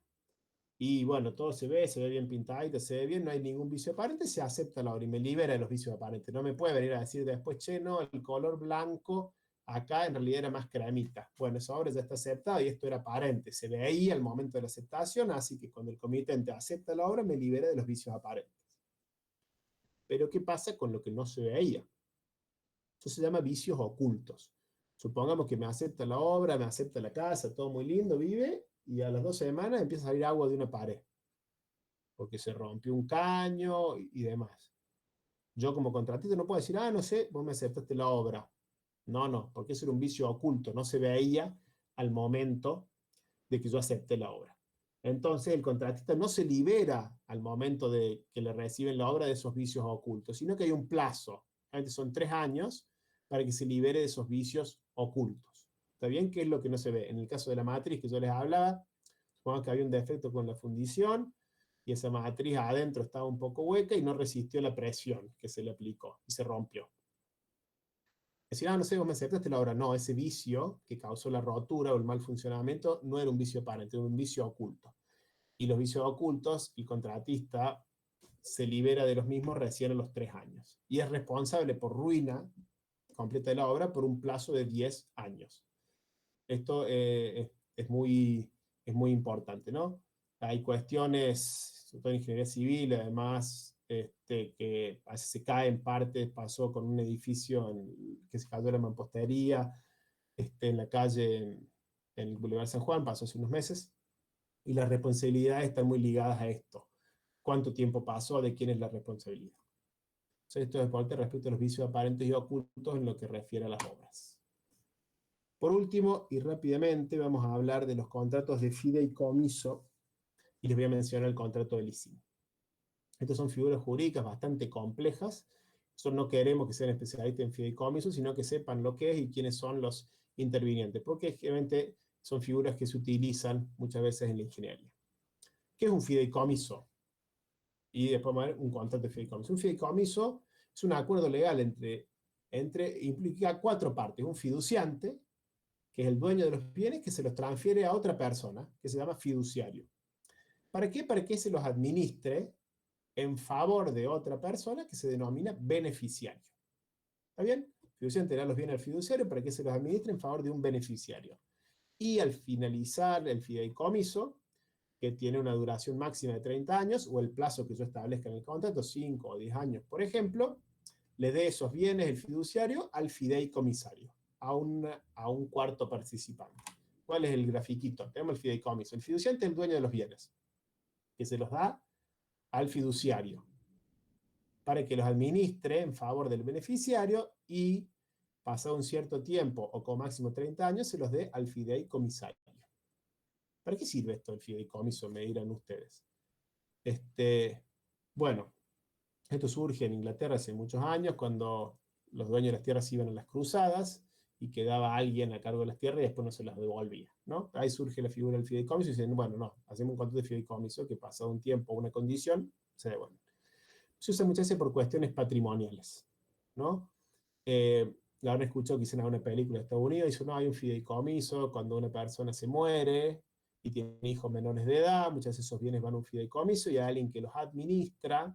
y bueno, todo se ve bien pintadito, se ve bien, no hay ningún vicio aparente, se acepta la obra y me libera de los vicios aparentes. No me puede venir a decir después, che, no, el color blanco acá en realidad era más cremita. Bueno, esa obra ya está aceptada y esto era aparente, se veía al momento de la aceptación, así que cuando el comitente acepta la obra, me libera de los vicios aparentes. Pero ¿qué pasa con lo que no se veía? Eso se llama vicios ocultos. Supongamos que me acepta la obra, me acepta la casa, todo muy lindo, vive, y a las 2 semanas empieza a salir agua de una pared, porque se rompió un caño y demás. Yo como contratista no puedo decir, ah, no sé, vos me aceptaste la obra. No, porque eso era un vicio oculto, no se veía al momento de que yo acepté la obra. Entonces el contratista no se libera al momento de que le reciben la obra de esos vicios ocultos, sino que hay un plazo, son 3 años, para que se libere de esos vicios ocultos. ¿Está bien? ¿Qué es lo que no se ve? En el caso de la matriz que yo les hablaba, supongamos que había un defecto con la fundición y esa matriz adentro estaba un poco hueca y no resistió la presión que se le aplicó y se rompió. Decir, ah, no sé, vos me aceptaste la obra. No, ese vicio que causó la rotura o el mal funcionamiento no era un vicio aparente, era un vicio oculto. Y los vicios ocultos, el contratista se libera de los mismos recién a los 3 años. Y es responsable por ruina completa de la obra por un plazo de 10 años. Esto es muy importante, ¿no? Hay cuestiones, sobre todo en ingeniería civil, además, que a veces se cae en parte, pasó con un edificio que se cayó la mampostería, en la calle, en el Boulevard San Juan, pasó hace unos meses, y las responsabilidades están muy ligadas a esto. ¿Cuánto tiempo pasó? ¿De quién es la responsabilidad? Entonces, esto es importante respecto a los vicios aparentes y ocultos en lo que refiere a las obras. Por último, y rápidamente, vamos a hablar de los contratos de fideicomiso, y les voy a mencionar el contrato de leasing. Estas son figuras jurídicas bastante complejas. Nosotros no queremos que sean especialistas en fideicomiso, sino que sepan lo que es y quiénes son los intervinientes, porque generalmente son figuras que se utilizan muchas veces en la ingeniería. ¿Qué es un fideicomiso? Y después vamos a ver un contrato de fideicomiso. Un fideicomiso es un acuerdo legal implica 4 partes. Un fiduciante, que es el dueño de los bienes, que se los transfiere a otra persona, que se llama fiduciario. ¿Para qué? Para que se los administre en favor de otra persona que se denomina beneficiario. ¿Está bien? El fiduciante le da los bienes al fiduciario para que se los administre en favor de un beneficiario. Y al finalizar el fideicomiso, que tiene una duración máxima de 30 años, o el plazo que yo establezca en el contrato, 5 o 10 años, por ejemplo, le dé esos bienes el fiduciario al fideicomisario, a un cuarto participante. ¿Cuál es el grafiquito? Tenemos el fideicomiso. El fiduciante es el dueño de los bienes, que se los da al fiduciario para que los administre en favor del beneficiario y, pasado un cierto tiempo o con máximo 30 años, se los dé al fideicomisario. ¿Para qué sirve esto el fideicomiso? Me dirán ustedes. Bueno, esto surge en Inglaterra hace muchos años, cuando los dueños de las tierras iban a las cruzadas y quedaba alguien a cargo de las tierras y después no se las devolvía, ¿no? Ahí surge la figura del fideicomiso y dicen, bueno, no, hacemos un contrato de fideicomiso que pasado un tiempo o una condición se devuelve. Se usa muchas veces por cuestiones patrimoniales, ¿no? La habrán escuchado que hicieron una película de Estados Unidos y dicen, no, hay un fideicomiso cuando una persona se muere y tiene hijos menores de edad, muchas veces esos bienes van a un fideicomiso y hay alguien que los administra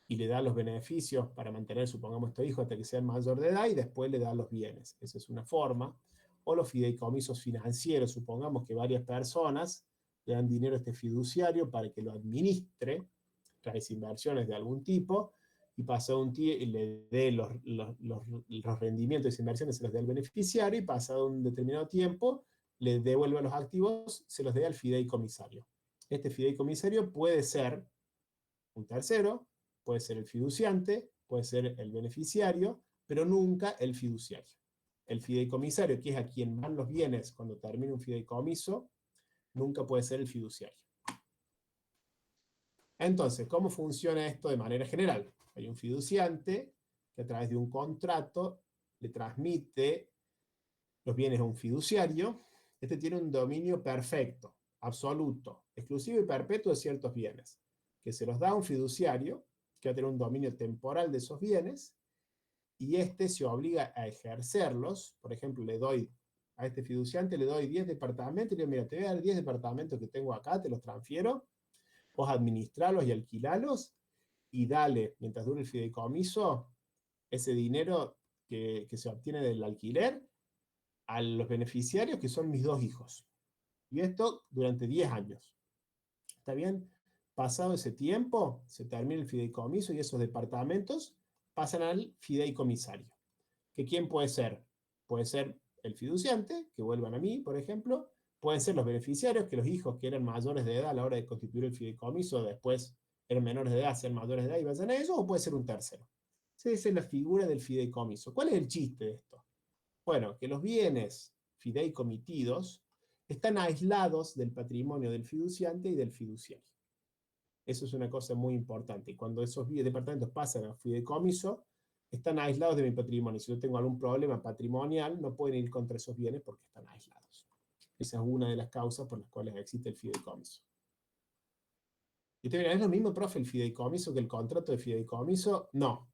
y le da los beneficios para mantener, supongamos, estos hijos hasta que sean mayor de edad y después le da los bienes. Esa es una forma. O los fideicomisos financieros, supongamos que varias personas le dan dinero a este fiduciario para que lo administre, realice inversiones de algún tipo, y pasado un tiempo le dé los rendimientos de esas inversiones, se los dé al beneficiario, y pasado un determinado tiempo le devuelva los activos, se los dé al fideicomisario. Este fideicomisario puede ser un tercero, puede ser el fiduciante, puede ser el beneficiario, pero nunca el fiduciario. El fideicomisario, que es a quien van los bienes cuando termina un fideicomiso, nunca puede ser el fiduciario. Entonces, ¿cómo funciona esto de manera general? Hay un fiduciante que a través de un contrato le transmite los bienes a un fiduciario. Este tiene un dominio perfecto, absoluto, exclusivo y perpetuo de ciertos bienes, que se los da a un fiduciario, que va a tener un dominio temporal de esos bienes, y este se obliga a ejercerlos. Por ejemplo, le doy a este fiduciante, le doy 10 departamentos, y le digo, mira, te voy a dar 10 departamentos que tengo acá, te los transfiero, vos administralos y alquilalos, y dale, mientras dure el fideicomiso, ese dinero que se obtiene del alquiler a los beneficiarios, que son mis 2 hijos. Y esto durante 10 años. ¿Está bien? Pasado ese tiempo, se termina el fideicomiso y esos departamentos pasan al fideicomisario. ¿Que quién puede ser? Puede ser el fiduciante, que vuelvan a mí, por ejemplo. Pueden ser los beneficiarios, que los hijos que eran mayores de edad a la hora de constituir el fideicomiso, después eran menores de edad, sean mayores de edad y vayan a ellos, o puede ser un tercero. Esa es la figura del fideicomiso. ¿Cuál es el chiste de esto? Bueno, que los bienes fideicomitidos están aislados del patrimonio del fiduciante y del fiduciario. Eso es una cosa muy importante. Y cuando esos departamentos pasan a fideicomiso, están aislados de mi patrimonio. Si yo tengo algún problema patrimonial, no pueden ir contra esos bienes porque están aislados. Esa es una de las causas por las cuales existe el fideicomiso. Y usted dirá, ¿es lo mismo, profe, el fideicomiso que el contrato de fideicomiso? No.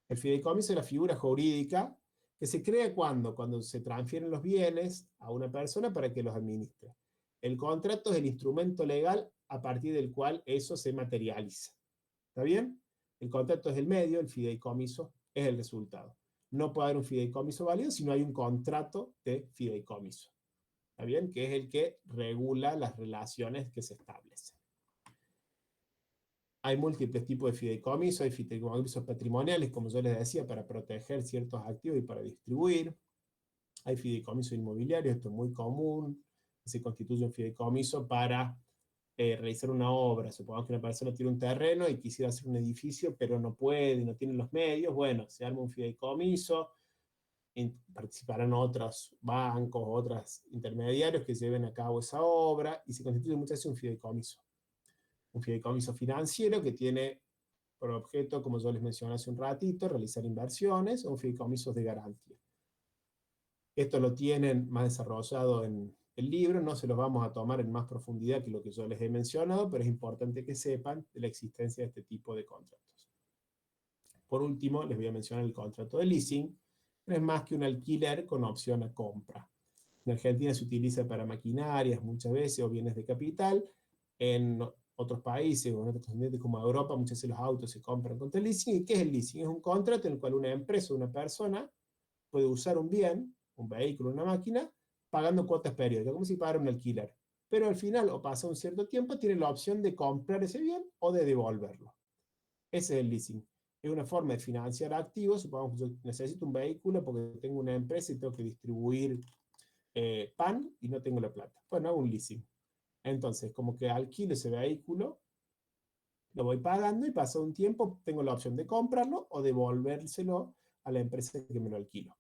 El fideicomiso es la figura jurídica que se crea cuando se transfieren los bienes a una persona para que los administre. El contrato es el instrumento legal a partir del cual eso se materializa. ¿Está bien? El contrato es el medio, el fideicomiso es el resultado. No puede haber un fideicomiso válido si no hay un contrato de fideicomiso. ¿Está bien? Que es el que regula las relaciones que se establecen. Hay múltiples tipos de fideicomisos, hay fideicomisos patrimoniales, como yo les decía, para proteger ciertos activos y para distribuir. Hay fideicomisos inmobiliarios, esto es muy común, se constituye un fideicomiso para realizar una obra. Supongamos que una persona tiene un terreno y quisiera hacer un edificio, pero no puede, no tiene los medios. Bueno, se arma un fideicomiso, participarán otros bancos, otros intermediarios que lleven a cabo esa obra, y se constituye muchas veces un fideicomiso. Un fideicomiso financiero que tiene por objeto, como yo les mencioné hace un ratito, realizar inversiones, o fideicomisos de garantía. Esto lo tienen más desarrollado en el libro, no se los vamos a tomar en más profundidad que lo que yo les he mencionado, pero es importante que sepan de la existencia de este tipo de contratos. Por último, les voy a mencionar el contrato de leasing. No es más que un alquiler con opción a compra. En Argentina se utiliza para maquinarias muchas veces o bienes de capital. En otros países o en otros continentes como Europa, muchas veces los autos se compran contra el leasing. ¿Y qué es el leasing? Es un contrato en el cual una empresa o una persona puede usar un bien, un vehículo, una máquina, pagando cuotas periódicas, como si pagara un alquiler. pero al final, o pasa un cierto tiempo, tiene la opción de comprar ese bien o de devolverlo. Ese es el leasing. Es una forma de financiar activos. Supongamos que yo necesito un vehículo porque tengo una empresa y tengo que distribuir pan y no tengo la plata. Bueno, hago un leasing. Entonces, como que alquilo ese vehículo, lo voy pagando y pasado un tiempo tengo la opción de comprarlo o devolvérselo a la empresa que me lo alquilo.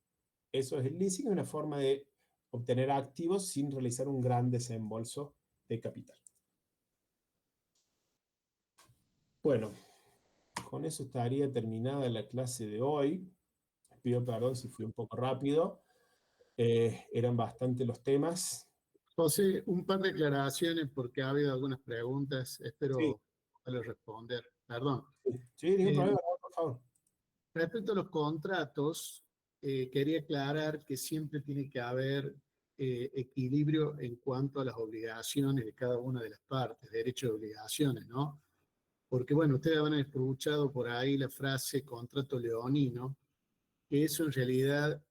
Eso es el leasing, una forma de obtener activos sin realizar un gran desembolso de capital. Bueno, con eso estaría terminada la clase de hoy. Pido perdón si fui un poco rápido. Eran bastante los temas. José, un par de aclaraciones porque ha habido algunas preguntas. Sí, Espero poderles responder. Perdón. sí, ningún Eh, problema, no, por favor. Respecto a los contratos, quería aclarar que siempre tiene que haber equilibrio en cuanto a las obligaciones de cada una de las partes, derechos y obligaciones, ¿no? Porque, bueno, ustedes habrán escuchado por ahí la frase contrato leonino, que eso en realidad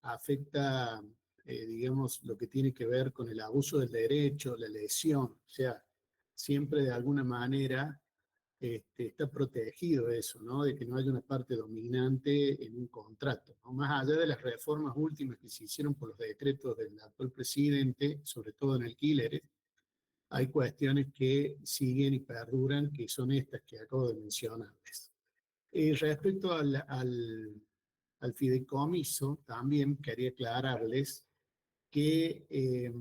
afecta, digamos, lo que tiene que ver con el abuso del derecho, la lesión, o sea, siempre de alguna manera está protegido eso, ¿no? De que no haya una parte dominante en un contrato, ¿no? Más allá de las reformas últimas que se hicieron por los decretos del actual presidente, sobre todo en alquileres, hay cuestiones que siguen y perduran, que son estas que acabo de mencionarles. Respecto al fideicomiso, también quería aclararles que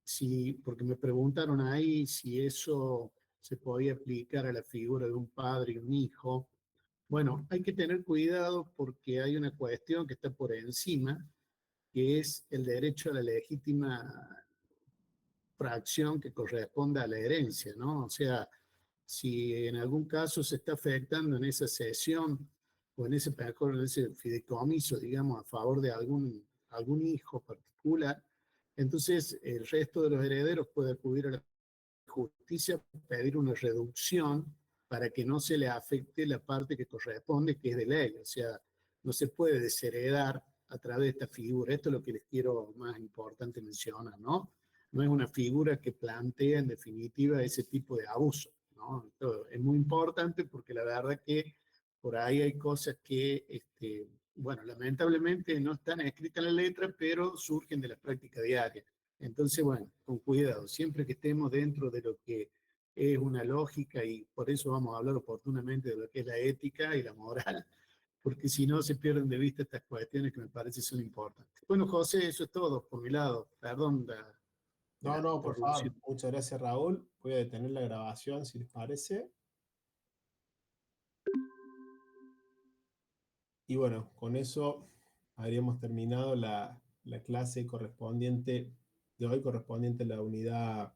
si, porque me preguntaron ahí si eso se podía aplicar a la figura de un padre y un hijo. Bueno, hay que tener cuidado porque hay una cuestión que está por encima, que es el derecho a la legítima fracción que corresponde a la herencia, ¿no? O sea, si en algún caso se está afectando en esa cesión o en ese fideicomiso, digamos, a favor de algún hijo particular, entonces el resto de los herederos puede acudir a la justicia, pedir una reducción para que no se le afecte la parte que corresponde, que es de ley. O sea, no se puede desheredar a través de esta figura. Esto es lo que les quiero más importante mencionar, ¿no? No es una figura que plantea en definitiva ese tipo de abuso, ¿no? Esto es muy importante porque la verdad que por ahí hay cosas que, bueno, lamentablemente no están escritas en la letra, pero surgen de la práctica diaria. Entonces, bueno, con cuidado, siempre que estemos dentro de lo que es una lógica y por eso vamos a hablar oportunamente de lo que es la ética y la moral, porque si no se pierden de vista estas cuestiones que me parece son importantes. Bueno, José, eso es todo por mi lado. Perdón No, la no, por favor. interrupción. Muchas gracias, Raúl. Voy a detener la grabación, si les parece. Y bueno, con eso habríamos terminado la clase correspondiente de hoy, correspondiente a la unidad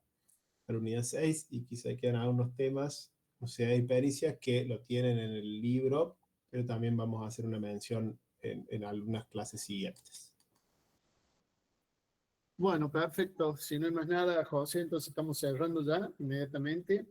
6, y quizá quedan algunos temas, o sea, hay pericias que lo tienen en el libro, pero también vamos a hacer una mención en algunas clases siguientes. Bueno, perfecto. Si no hay más nada, José, entonces estamos cerrando ya inmediatamente.